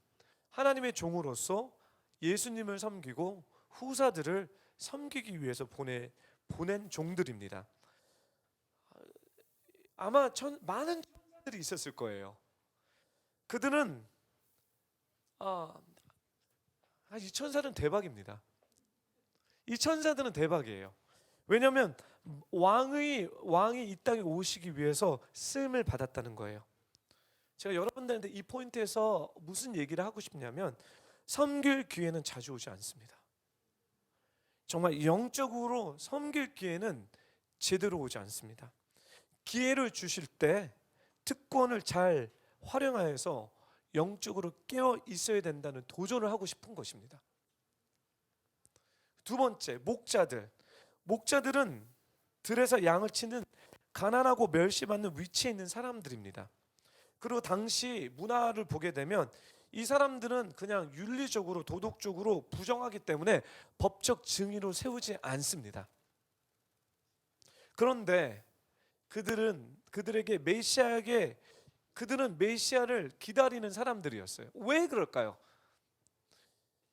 하나님의 종으로서 예수님을 섬기고 후사들을 섬기기 위해서 보낸 종들입니다. 아마 많은 천사들이 있었을 거예요. 그들은 이 천사들은 대박입니다. 이 천사들은 대박이에요. 왜냐하면 왕이 이 땅에 오시기 위해서 쓰임을 받았다는 거예요. 제가 여러분들한테 이 포인트에서 무슨 얘기를 하고 싶냐면 섬길 기회는 자주 오지 않습니다. 정말 영적으로 섬길 기회는 제대로 오지 않습니다. 기회를 주실 때 특권을 잘 활용하여서 영적으로 깨어 있어야 된다는 도전을 하고 싶은 것입니다. 두 번째, 목자들은 들에서 양을 치는 가난하고 멸시받는 위치에 있는 사람들입니다. 그리고 당시 문화를 보게 되면 이 사람들은 그냥 윤리적으로 도덕적으로 부정하기 때문에 법적 증인으로 세우지 않습니다. 그런데 그들에게 그들은 메시아를 기다리는 사람들이었어요. 왜 그럴까요?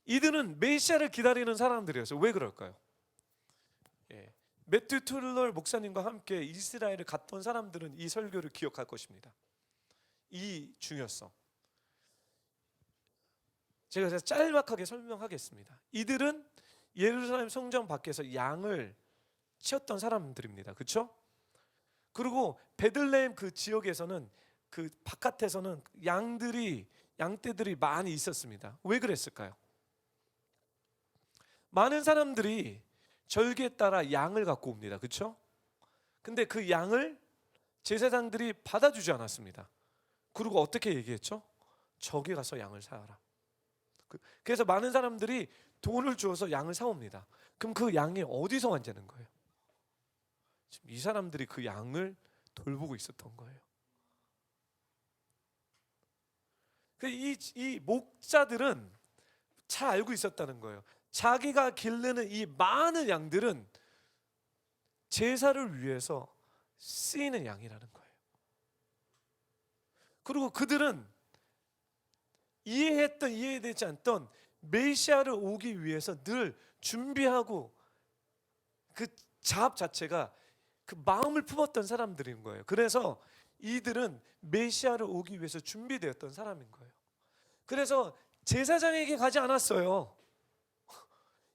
이들은 메시아를 기다리는 사람들이었어요. 왜 그럴까요? 매튜 툴러 목사님과 함께 이스라엘을 갔던 사람들은 이 설교를 기억할 것입니다. 이 중요성. 제가 짤막하게 설명하겠습니다. 이들은 예루살렘 성전 밖에서 양을 치었던 사람들입니다. 그렇죠? 그리고 베들레헴 그 지역에서는 그 바깥에서는 양떼들이 많이 있었습니다. 왜 그랬을까요? 많은 사람들이 절기에 따라 양을 갖고 옵니다. 그렇죠? 근데 그 양을 제사장들이 받아주지 않았습니다. 그리고 어떻게 얘기했죠? 저기 가서 양을 사라. 그래서 많은 사람들이 돈을 주어서 양을 사옵니다. 그럼 그 양이 어디서 왔냐는 거예요. 지금 이 사람들이 그 양을 돌보고 있었던 거예요. 이 목자들은 잘 알고 있었다는 거예요. 자기가 기르는 이 많은 양들은 제사를 위해서 쓰이는 양이라는 거예요. 그리고 그들은 이해되지 않던 메시아를 오기 위해서 늘 준비하고 그 자업 자체가 그 마음을 품었던 사람들인 거예요. 그래서 이들은 메시아를 오기 위해서 준비되었던 사람인 거예요. 그래서 제사장에게 가지 않았어요.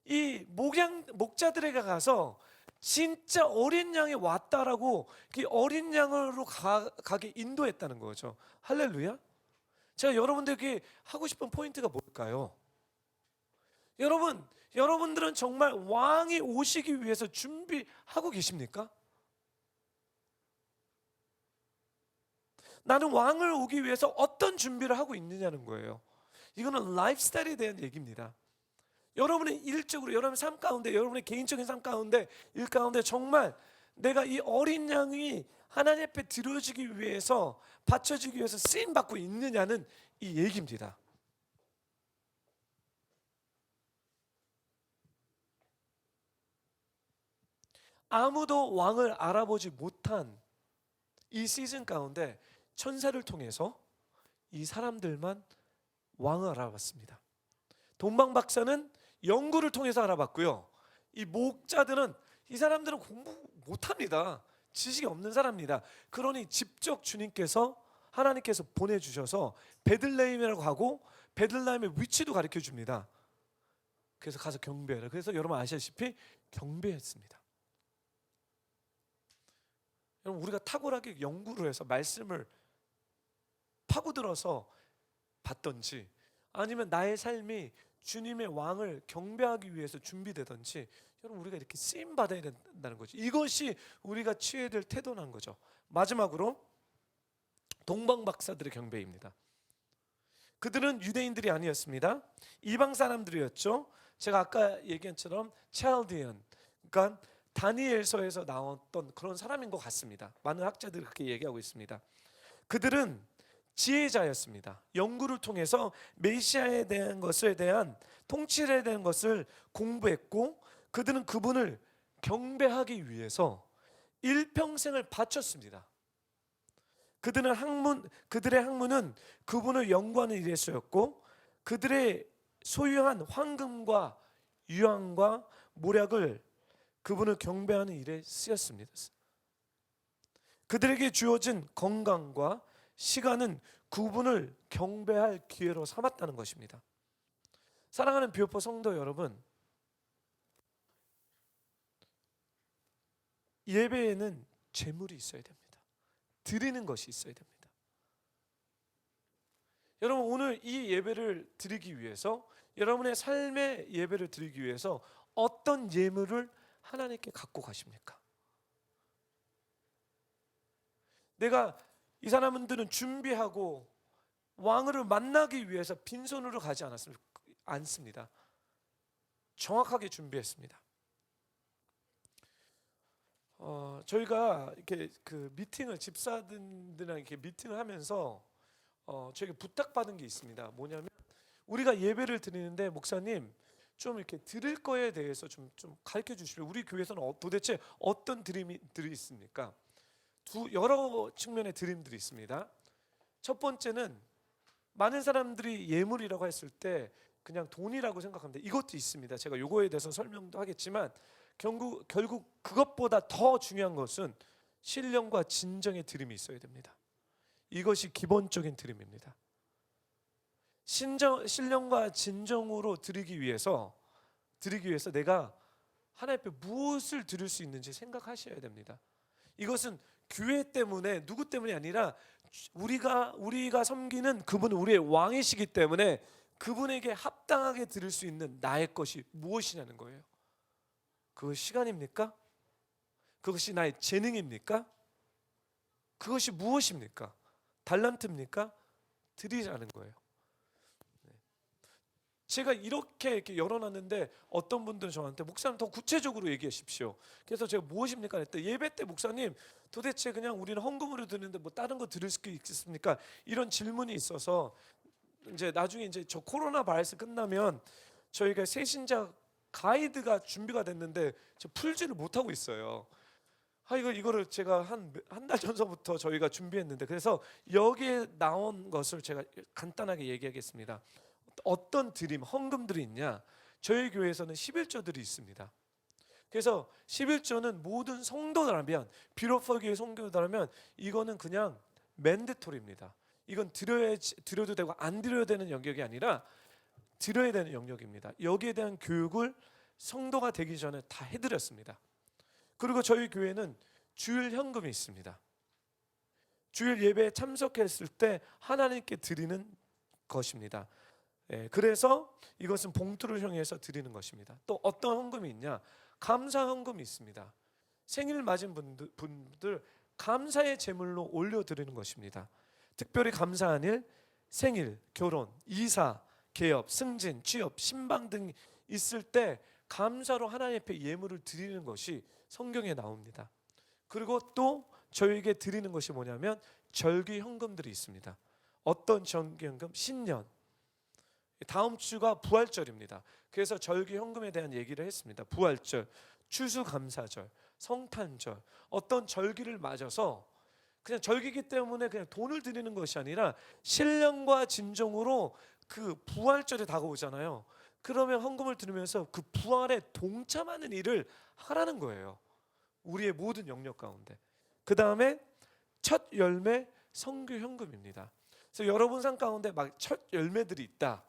이 목자들에게 가서 진짜 어린 양이 왔다라고 이 어린 양으로 가게 인도했다는 거죠. 할렐루야. 제가 여러분들에게 하고 싶은 포인트가 뭘까요? 여러분들은 정말 왕이 오시기 위해서 준비하고 계십니까? 나는 왕을 오기 위해서 어떤 준비를 하고 있느냐는 거예요. 이거는 라이프 스타일에 대한 얘기입니다. 여러분의 일적으로 여러분의 삶 가운데, 여러분의 개인적인 삶 가운데, 일 가운데 정말 내가 이 어린 양이 하나님 앞에 드려지기 위해서, 바쳐지기 위해서 쓰임 받고 있느냐는 이 얘기입니다. 아무도 왕을 알아보지 못한 이 시즌 가운데 천사를 통해서 이 사람들만 왕을 알아봤습니다. 동방 박사는 연구를 통해서 알아봤고요. 이 목자들은 이 사람들은 공부 못합니다. 지식이 없는 사람입니다. 그러니 직접 하나님께서 보내주셔서 베들레헴이라고 하고 베들레헴의 위치도 가르쳐 줍니다. 그래서 가서 경배해라. 그래서 여러분 아시다시피 경배했습니다. 여러분 우리가 탁월하게 연구를 해서 말씀을 파고들어서 봤던지 아니면 나의 삶이 주님의 왕을 경배하기 위해서 준비되든지 여러분 우리가 이렇게 쓰임 받아야 된다는 거죠. 이것이 우리가 취해야 될 태도라는 거죠. 마지막으로 동방 박사들의 경배입니다. 그들은 유대인들이 아니었습니다. 이방 사람들이었죠. 제가 아까 얘기한 처럼 찰디언, 그러니까 다니엘서에서 나왔던 그런 사람인 것 같습니다. 많은 학자들이 그렇게 얘기하고 있습니다. 그들은 지혜자였습니다. 연구를 통해서 메시아에 대한 것에 대한 통치에 대한 것을 공부했고 그들은 그분을 경배하기 위해서 일평생을 바쳤습니다. 그들의 학문은 그분을 연구하는 일에 쓰였고 그들의 소유한 황금과 유황과 모략을 그분을 경배하는 일에 쓰였습니다. 그들에게 주어진 건강과 시간은 그분을 경배할 기회로 삼았다는 것입니다. 사랑하는 비오포 성도 여러분, 예배에는 재물이 있어야 됩니다. 드리는 것이 있어야 됩니다. 여러분 오늘 이 예배를 드리기 위해서 여러분의 삶의 예배를 드리기 위해서 어떤 예물을 하나님께 갖고 가십니까? 내가 이 사람들은 준비하고 왕을 만나기 위해서 빈손으로 가지 않습니다. 정확하게 준비했습니다. 저희가 이렇게 그 미팅을 집사들이랑 이렇게 미팅을 하면서 저희가 부탁받은 게 있습니다. 뭐냐면 우리가 예배를 드리는데 목사님 좀 이렇게 드릴 거에 대해서 좀 가르쳐 주시면 우리 교회에서는 도대체 어떤 드림들이 있습니까? 여러 측면의 드림들이 있습니다. 첫 번째는 많은 사람들이 예물이라고 했을 때 그냥 돈이라고 생각합니다. 이것도 있습니다. 제가 요거에 대해서 설명도 하겠지만 결국 그것보다 더 중요한 것은 신령과 진정의 드림이 있어야 됩니다. 이것이 기본적인 드림입니다. 신령과 진정으로 드리기 위해서 내가 하나님 앞에 무엇을 드릴 수 있는지 생각하셔야 됩니다. 이것은 교회 때문에 누구 때문이 아니라 우리가 섬기는 그분은 우리의 왕이시기 때문에 그분에게 합당하게 드릴 수 있는 나의 것이 무엇이냐는 거예요. 그것이 시간입니까? 그것이 나의 재능입니까? 그것이 무엇입니까? 달란트입니까? 드리라는 거예요. 제가 이렇게 열어놨는데 어떤 분들은 저한테 목사님 더 구체적으로 얘기하십시오. 그래서 제가 무엇입니까? 했더니 예배 때 목사님 도대체 그냥 우리는 헌금으로 드리는데 뭐 다른 거 드릴 수 있겠습니까? 이런 질문이 있어서 이제 나중에 이제 저 코로나 바이러스 끝나면 저희가 새신자 가이드가 준비가 됐는데 저 풀지를 못하고 있어요. 이거를 제가 한 달 전서부터 저희가 준비했는데 그래서 여기에 나온 것을 제가 간단하게 얘기하겠습니다. 어떤 드림, 헌금들이 있냐? 저희 교회에서는 11조들이 있습니다. 그래서 11조는 모든 성도라면 비로포교회 성도라면 이거는 그냥 맨데토리입니다. 이건 드려도 되고 안 드려야 되는 영역이 아니라 드려야 되는 영역입니다. 여기에 대한 교육을 성도가 되기 전에 다 해드렸습니다. 그리고 저희 교회는 주일 현금이 있습니다. 주일 예배에 참석했을 때 하나님께 드리는 것입니다. 그래서 이것은 봉투를 형해서 드리는 것입니다. 또 어떤 헌금이 있냐? 감사 헌금이 있습니다. 생일 맞은 분들 감사의 제물로 올려드리는 것입니다. 특별히 감사한 일, 생일, 결혼, 이사, 개업, 승진, 취업, 신방 등 있을 때 감사로 하나님 앞에 예물을 드리는 것이 성경에 나옵니다. 그리고 또 저에게 드리는 것이 뭐냐면 절기 현금들이 있습니다. 어떤 절기 현금? 신년, 다음 주가 부활절입니다. 그래서 절기 현금에 대한 얘기를 했습니다. 부활절, 추수감사절, 성탄절, 어떤 절기를 맞아서 그냥 절기이기 때문에 그냥 돈을 드리는 것이 아니라 신령과 진정으로 그 부활절이 다가오잖아요. 그러면 헌금을 드리면서 그 부활에 동참하는 일을 하라는 거예요. 우리의 모든 영역 가운데. 그 다음에 첫 열매 성교 현금입니다. 그래서 여러분 삶 가운데 막 첫 열매들이 있다.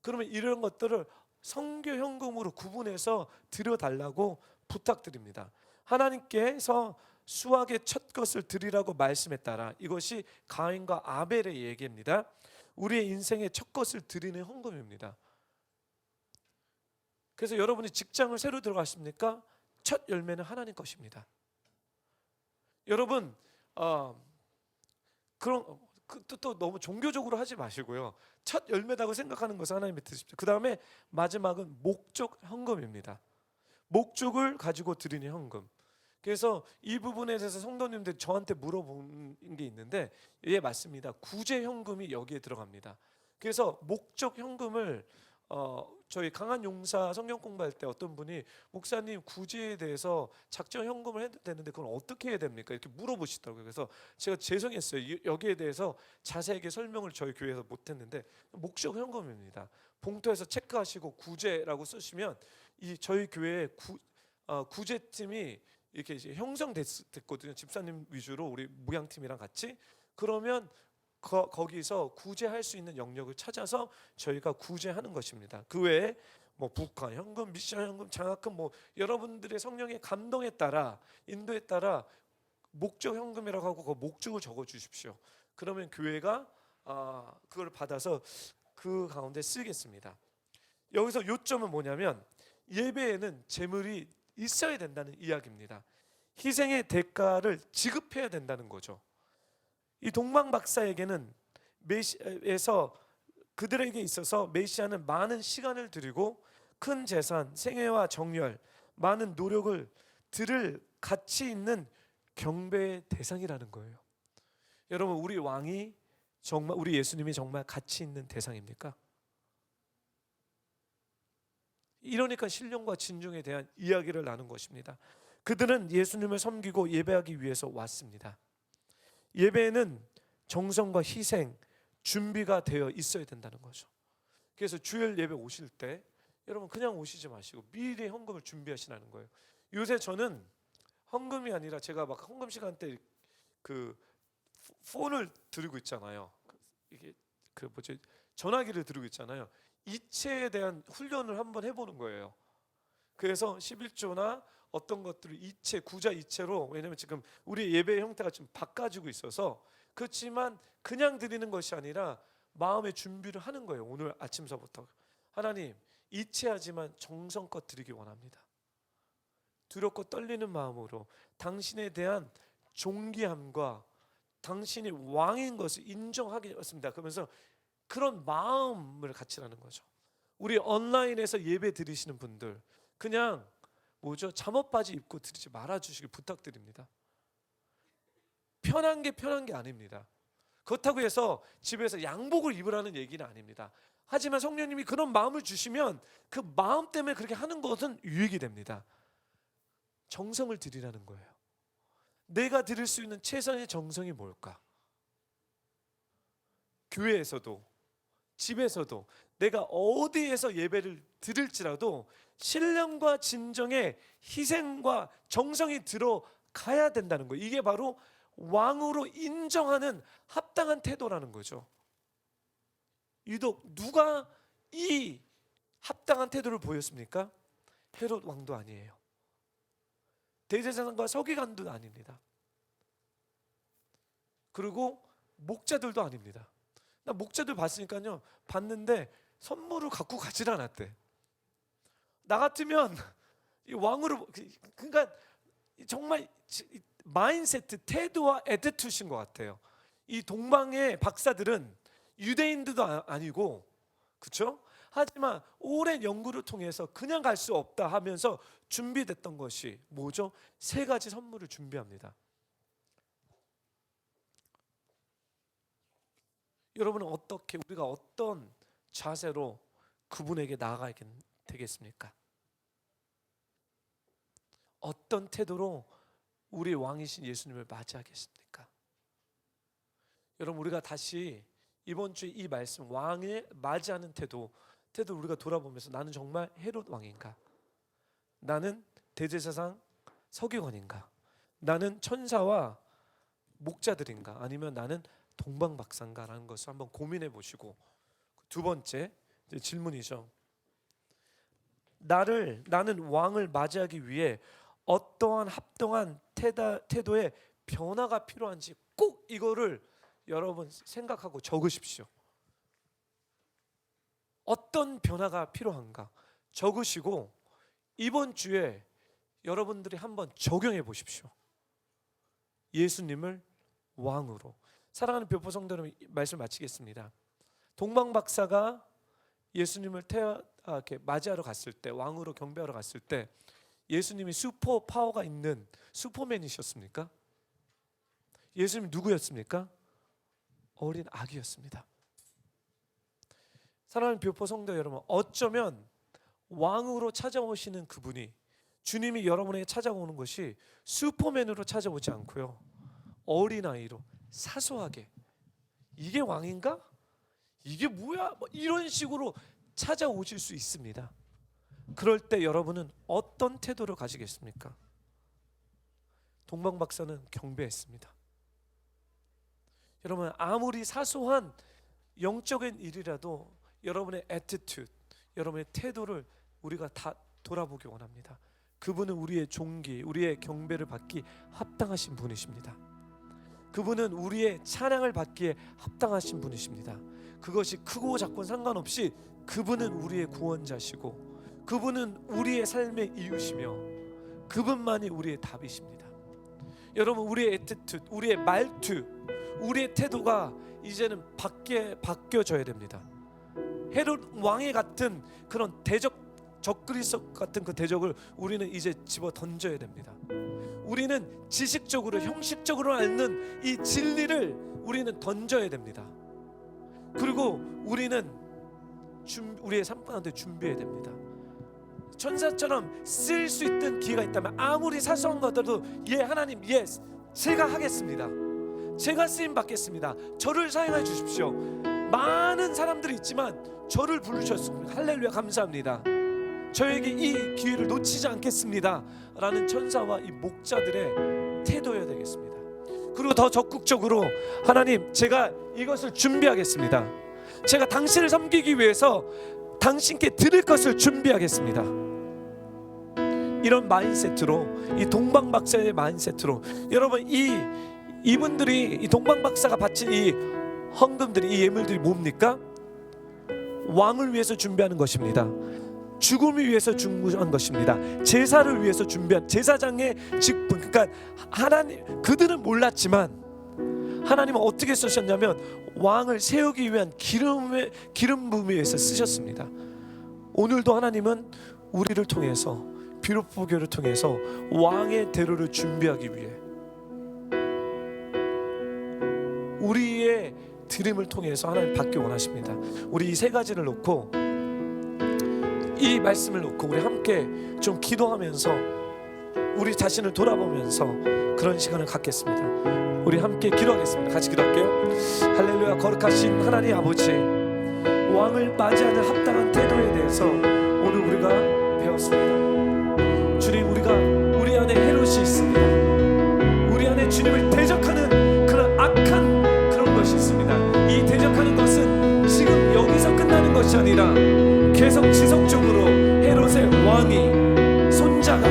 그러면 이런 것들을 성교 현금으로 구분해서 드려달라고 부탁드립니다. 하나님께서 수확의 첫 것을 드리라고 말씀했다라. 이것이 가인과 아벨의 얘기입니다. 우리의 인생의 첫 것을 드리는 헌금입니다. 그래서 여러분이 직장을 새로 들어가십니까? 첫 열매는 하나님 것입니다. 여러분 또 너무 종교적으로 하지 마시고요. 첫 열매다고 생각하는 것을 하나님께 드십시오. 그 다음에 마지막은 목적 현금입니다. 목적을 가지고 드리는 현금. 그래서 이 부분에 대해서 성도님들 저한테 물어본 게 있는데 예, 맞습니다. 구제 현금이 여기에 들어갑니다. 그래서 목적 현금을 저희 강한 용사 성경 공부할 때 어떤 분이 목사님 구제에 대해서 작정 현금을 해도 되는데 그건 어떻게 해야 됩니까? 이렇게 물어보시더라고요. 그래서 제가 죄송했어요. 여기에 대해서 자세하게 설명을 저희 교회에서 못했는데 목적 현금입니다. 봉투에서 체크하시고 구제라고 쓰시면 이 저희 교회 구제팀이 이렇게 이제 형성됐거든요. 집사님 위주로 우리 무양팀이랑 같이. 그러면 거기서 구제할 수 있는 영역을 찾아서 저희가 구제하는 것입니다. 그 외에 뭐 북한 현금, 미션 현금, 장학금 뭐 여러분들의 성령의 감동에 따라 인도에 따라 목적 현금이라고 하고 그 목적을 적어 주십시오. 그러면 교회가 그걸 받아서 그 가운데 쓰겠습니다. 여기서 요점은 뭐냐면 예배에는 재물이 있어야 된다는 이야기입니다. 희생의 대가를 지급해야 된다는 거죠. 이 동방 박사에게는 메시아에서 그들에게 있어서 메시아는 많은 시간을 들이고 큰 재산, 생애와 정열, 많은 노력을 들을 가치 있는 경배의 대상이라는 거예요. 여러분, 우리 왕이 정말, 우리 예수님이 정말 가치 있는 대상입니까? 이러니까 신령과 진정에 대한 이야기를 나눈 것입니다. 그들은 예수님을 섬기고 예배하기 위해서 왔습니다. 예배에는 정성과 희생, 준비가 되어 있어야 된다는 거죠. 그래서 주일 예배 오실 때 여러분 그냥 오시지 마시고 미리 헌금을 준비하시라는 거예요. 요새 저는 헌금이 아니라 제가 막 헌금 시간 때 그 폰을 들고 있잖아요. 이게 그 뭐지, 전화기를 들고 있잖아요. 이체에 대한 훈련을 한번 해보는 거예요. 그래서 11조나 어떤 것들을 이체, 구자 이체로, 왜냐면 지금 우리 예배의 형태가 좀 바꿔지고 있어서 그렇지만 그냥 드리는 것이 아니라 마음의 준비를 하는 거예요. 오늘 아침서부터 하나님, 이체하지만 정성껏 드리기 원합니다. 두렵고 떨리는 마음으로 당신에 대한 존귀함과 당신이 왕인 것을 인정하겠습니다. 그러면서 그런 마음을 갖추라는 거죠. 우리 온라인에서 예배 드리시는 분들 그냥 뭐죠? 잠옷 바지 입고 드리지 말아 주시길 부탁드립니다. 편한 게 아닙니다. 그렇다고 해서 집에서 양복을 입으라는 얘기는 아닙니다. 하지만 성령님이 그런 마음을 주시면 그 마음 때문에 그렇게 하는 것은 유익이 됩니다. 정성을 드리라는 거예요. 내가 드릴 수 있는 최선의 정성이 뭘까? 교회에서도 집에서도 내가 어디에서 예배를 드릴지라도 신령과 진정의 희생과 정성이 들어가야 된다는 거예요. 이게 바로 왕으로 인정하는 합당한 태도라는 거죠. 유독 누가 이 합당한 태도를 보였습니까? 헤롯 왕도 아니에요. 대제사장과 서기관도 아닙니다. 그리고 목자들도 아닙니다. 나 목자들 봤으니까요, 봤는데 선물을 갖고 가질 않았대. 나 같으면 이 왕으로, 그러니까 정말 마인세트, 태도와 애티튜드인 것 같아요. 이 동방의 박사들은 유대인들도 아니고, 그렇죠? 하지만 오랜 연구를 통해서 그냥 갈 수 없다 하면서 준비됐던 것이 뭐죠? 세 가지 선물을 준비합니다. 여러분은 어떻게, 우리가 어떤 자세로 그분에게 나아가야 되겠습니까? 어떤 태도로 우리 왕이신 예수님을 맞이하겠습니까? 여러분, 우리가 다시 이번 주에 이 말씀, 왕을 맞이하는 태도를 우리가 돌아보면서 나는 정말 헤롯 왕인가? 나는 대제사장 서기관인가? 나는 천사와 목자들인가? 아니면 나는 동방박사인가라는 것을 한번 고민해 보시고, 두 번째 질문이죠. 나는 왕을 맞이하기 위해 어떠한 합당한 태도의 변화가 필요한지 꼭 이거를 여러분 생각하고 적으십시오. 어떤 변화가 필요한가 적으시고 이번 주에 여러분들이 한번 적용해 보십시오. 예수님을 왕으로. 사랑하는 교포 성도 여러분, 말씀 마치겠습니다. 동방박사가 예수님을 이렇게 맞이하러 갔을 때, 왕으로 경배하러 갔을 때 예수님이 슈퍼 파워가 있는 슈퍼맨이셨습니까? 예수님 누구였습니까? 어린 아기였습니다. 사랑하는 교포 성도 여러분, 어쩌면 왕으로 찾아오시는 그분이, 주님이 여러분에게 찾아오는 것이 슈퍼맨으로 찾아오지 않고요, 어린아이로 사소하게, 이게 왕인가? 이게 뭐야? 이런 식으로 찾아오실 수 있습니다. 그럴 때 여러분은 어떤 태도를 가지겠습니까? 동방박사는 경배했습니다. 여러분, 아무리 사소한 영적인 일이라도 여러분의 애티튜드, 여러분의 태도를 우리가 다 돌아보기 원합니다. 그분은 우리의 존귀, 우리의 경배를 받기 합당하신 분이십니다. 그분은 우리의 찬양을 받기에 합당하신 분이십니다. 그것이 크고 작고 상관없이 그분은 우리의 구원자시고 그분은 우리의 삶의 이유시며 그분만이 우리의 답이십니다. 여러분, 우리의 애티튜드, 우리의 말투, 우리의 태도가 이제는 바뀌어져야 됩니다. 헤롯 왕의 같은 그런 대적 적그리스도 같은 그 대적을 우리는 이제 집어 던져야 됩니다. 우리는 지식적으로 형식적으로 앓는 이 진리를 우리는 던져야 됩니다. 그리고 우리는 우리의 삶 가운데 준비해야 됩니다. 천사처럼 쓸 수 있던 기회가 있다면 아무리 사소한 것들도 예 하나님 예 제가 하겠습니다. 제가 쓰임 받겠습니다. 저를 사용해 주십시오. 많은 사람들이 있지만 저를 부르셨습니다. 할렐루야 감사합니다. 저에게 이 기회를 놓치지 않겠습니다 라는 천사와 이 목자들의 태도여야 되겠습니다. 그리고 더 적극적으로 하나님 제가 이것을 준비하겠습니다. 제가 당신을 섬기기 위해서 당신께 드릴 것을 준비하겠습니다. 이런 마인세트로 이 동방박사의 마인세트로 여러분 이분들이 이 동방박사가 바친 이 헌금들이 이 예물들이 뭡니까? 왕을 위해서 준비하는 것입니다. 죽음을 위해서 준비한 것입니다. 제사를 위해서 준비한 제사장의 직분. 그러니까 하나님 그들은 몰랐지만 하나님은 어떻게 쓰셨냐면 왕을 세우기 위한 기름 부음에 위해서 쓰셨습니다. 오늘도 하나님은 우리를 통해서 비로포교를 통해서 왕의 대로를 준비하기 위해 우리의 드림을 통해서 하나님 받기 원하십니다. 우리 이 세 가지를 놓고 이 말씀을 놓고 우리 함께 좀 기도하면서 우리 자신을 돌아보면서 그런 시간을 갖겠습니다. 우리 함께 기도하겠습니다. 같이 기도할게요. 할렐루야. 거룩하신 하나님 아버지, 왕을 맞이하는 합당한 태도에 대해서 오늘 우리가 배웠습니다. 주님, 우리 안에 헤롯이 있습니다. 우리 안에 주님을 대적하는 그런 악한 그런 것이 있습니다. 이 대적하는 것은 지금 여기서 끝나는 것이 아니라 계속 지속적으로 헤롯의 왕이 손자가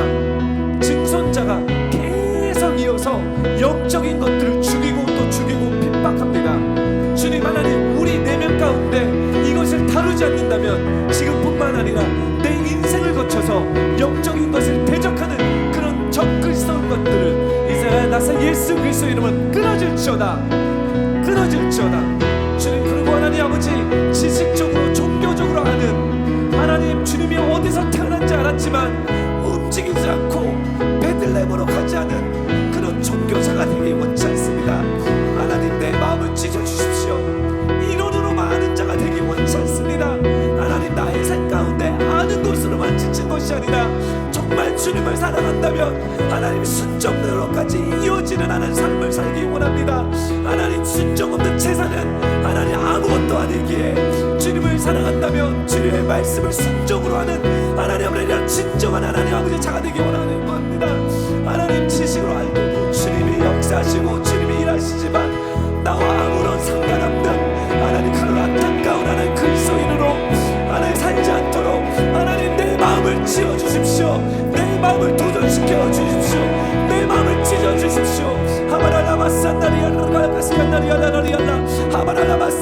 증손자가 계속 이어서 영적인 것들을 죽이고 또 죽이고 핍박합니다. 주님 하나님, 우리 내면 가운데 이것을 다루지 않는다면 지금뿐만 아니라 내 인생을 거쳐서 영적인 것을 대적하는 그런 적그리스도인 것들을 이제 나서 예수 그리스도의 이름으로 끊어질지어다. 주님, 그리고 하나님 아버지, 지식적으로 종교적으로 아는 하나님, 주님이 어디서 태어난지 알았지만 움직이지 않고 베들레헴으로 가지 않은 그런 종교자가 되기 원치 않습니다. 하나님, 내 마음을 찢어주십시오. 이론으로만 아는 자가 되기 원치 않습니다. 하나님, 나의 삶 가운데 아는 것으로만 지친 것이 아니라 정말 주님을 사랑한다면 하나님 순종으로까지 이어지는 하는 삶을 살기 원합니다. 하나님, 순종 없는 제사는 하나님 아무것도 아니기에 주님을 사랑한다면 주님의 말씀을 순종으로 하는 하나님 아버지, 진정한 하나님 아버지 자가 되기 원하는 겁니다. 하나님, 지식으로 알고 주님이 역사하시고 주님이 일하시지만 나와 아무런 상관없는 하나님 그런 안타까운 하나님 그리스도인으로 하나님 살지 않도록 하나님 내 마음을 지어주십시오. 내 마음을 도전시켜 주십시오. 내 마음을 찢어주십시오.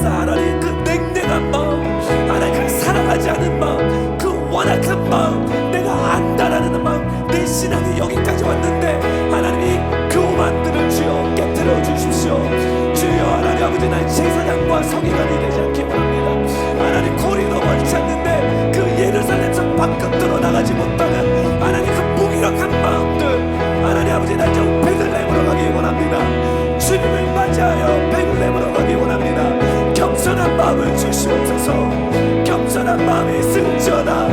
하나님, 그 냉랭한 마음, 하나님 그 사랑하지 않은 마음, 그 완악한 마음, 내가 안다라는 마음, 내 신앙이 여기까지 왔는데 하나님이 교만들을 주여 깨뜨려 주십시오. 주여 하나님 아버지, 난 제사장과 서기관이 되지 않기 원합니다. 하나님, 골이 넘어지 않는데 그 예루살렘성 밖으로 나가지 못하는 하나님 그 무기력한 마음들, 하나님 아버지, 난 좀 베들레헴으로 가기 원합니다. 주님을 맞이하여 베들레헴으로 가기 원합니다. 겸손한 마음을 주시옵소서. 겸손한 마음이 있을지어다.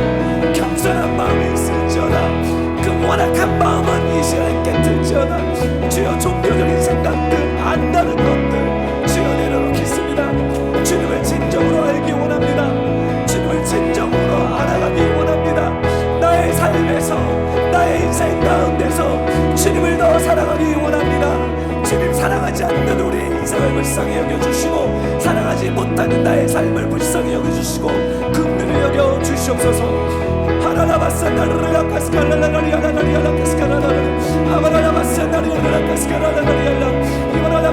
겸손한 마음이 있을지어다. 그 완악한 마음은 이 시간에 깨뜨릴지어다. 주여, 종교적인 생각들, 안다는 것들 주여 내려놓겠습니다. 주님을 진정으로 알기 원합니다. 주님을 진정으로 알아가기 원합니다. 나의 삶에서, 나의 인생 가운데서 주님을 더 사랑하기 원합니다. 주님 사랑하지 않는 우리의 인생을 불쌍히 여겨주시고 사랑하지 못하는 나의 삶을 불쌍히 여겨주시고 긍휼히 여겨주시옵소서.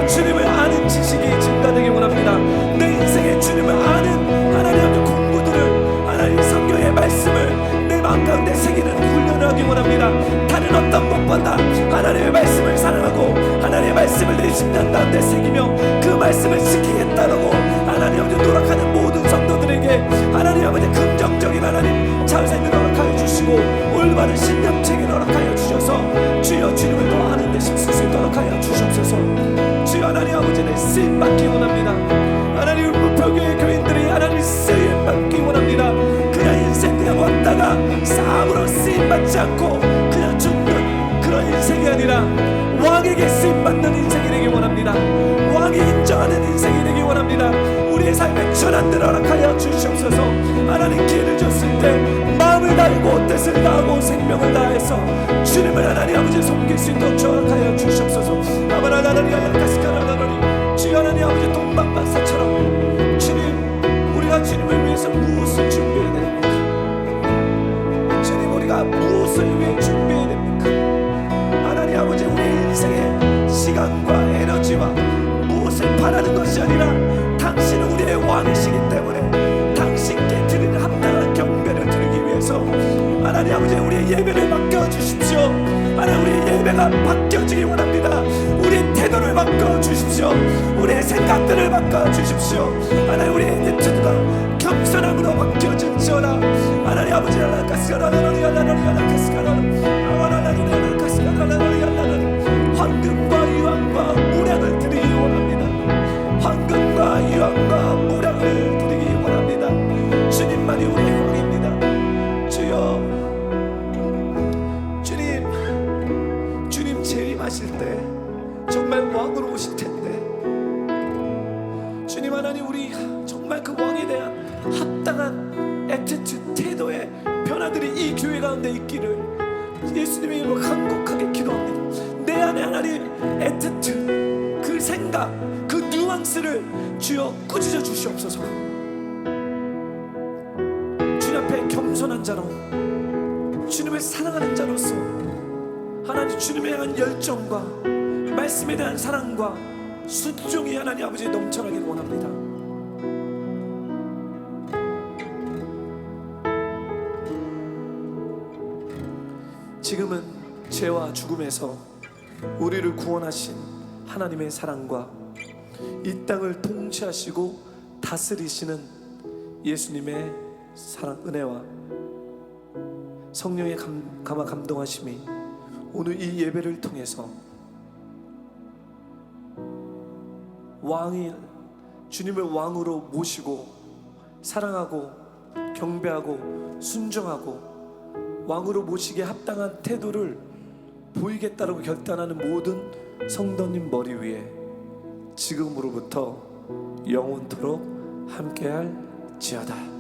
주님을 아는 지식이 증가되기 원합니다. 내 인생에 주님을 아는 하나님의 공부들을, 하나님 성경의 말씀을 내 마음 가운데 새기는 훈련을 하기 원합니다. 다른 어떤 것보다 하나님의 말씀을 사랑하고 하나님의 말씀을 내 심장 가운데 새기며 그 말씀을 지키겠다라고 하나님 아버지 노력하는 모든 성도들에게 하나님 아버지 긍정적인 하나님 잘 살도록 하여 주시옵소서.
주시고 올바른 신념체계를 허락하여 주셔서 주여 주님을 더 아는 데 힘쓸 수 있도록 하여 주시옵소서. 주여 하나님 아버지를 쓰임받기 원합니다. 하나님 무표교회 교인들이 하나님 쓰임받기 원합니다. 그냥 인생 그냥 왔다가 싸움으로 쓰임받지 않고 그냥 죽는 그런 인생이 아니라 왕에게 쓰임받는 인생이 되기 원합니다. 왕이 인정하는 인생이 되기 원합니다. 우리의 삶에 전환들을 허락하여 주시옵소서. 하나님 기회를 줬을 때 마음을 다하고 뜻을 다하고 생명을 다해서 주님을 하나님 아버지 섬길 수 있도록 허락하여 주시옵소서. 아바라 하나님 알라카스카라라니 주여 하나님 아버지 동방박사처럼 주님 우리가 주님을 위해서 무엇을 준비해야 됩니까? 주님 우리가 무엇을 위해 준비해야 됩니까? 하나님 아버지 우리의 인생의 시간과 에너지와 무엇을 바라는 것이 아니라 당신은 우리의 왕이시기 때문에 당신께 드리는 합당한 경배를 드리기 위해서 하나님 아버지 우리의 예배를 맡겨주십시오. 하나님 우리의 예배가 바뀌어지기 원합니다. 우리의 태도를 바꿔주십시오. 우리의 생각들을 바꿔주십시오. 하나님 우리의 애티튜드가 겸손함으로 바뀌어질지어다. 하나님 아버지 황금과 유황과 모략을 드리기 원합니다. 황금과 유황과 모략을 드리기 원합니다. 주님만이 우리의 왕입니다. 주여 주님 재림하실 때 정말 왕으로 오실 텐데 주님 하나님 우리 정말 그 왕에 대한 합당한 애티튜드 태도의 변화들이 이 교회 가운데 있기를 예수님의 이름으로 간곡하게 기도합니다. 내 안에 하나님 애티튜드 그 생각 그 뉘앙스를 주여 꾸짖어 주시옵소서. 주님 앞에 겸손한 자로 주님을 사랑하는 자로서 하나님 주님에 대한 열정과 말씀에 대한 사랑과 순종이 하나님 아버지 넘쳐나길 원합니다. 지금은 죄와 죽음에서 우리를 구원하신 하나님의 사랑과 이 땅을 통치하시고 다스리시는 예수님의 사랑 은혜와 성령의 감화 감동하심이 오늘 이 예배를 통해서 왕이 주님을 왕으로 모시고 사랑하고 경배하고 순종하고 왕으로 모시기에 합당한 태도를 보이겠다라고 결단하는 모든 성도님 머리 위에 지금으로부터 영원토록 함께할지어다.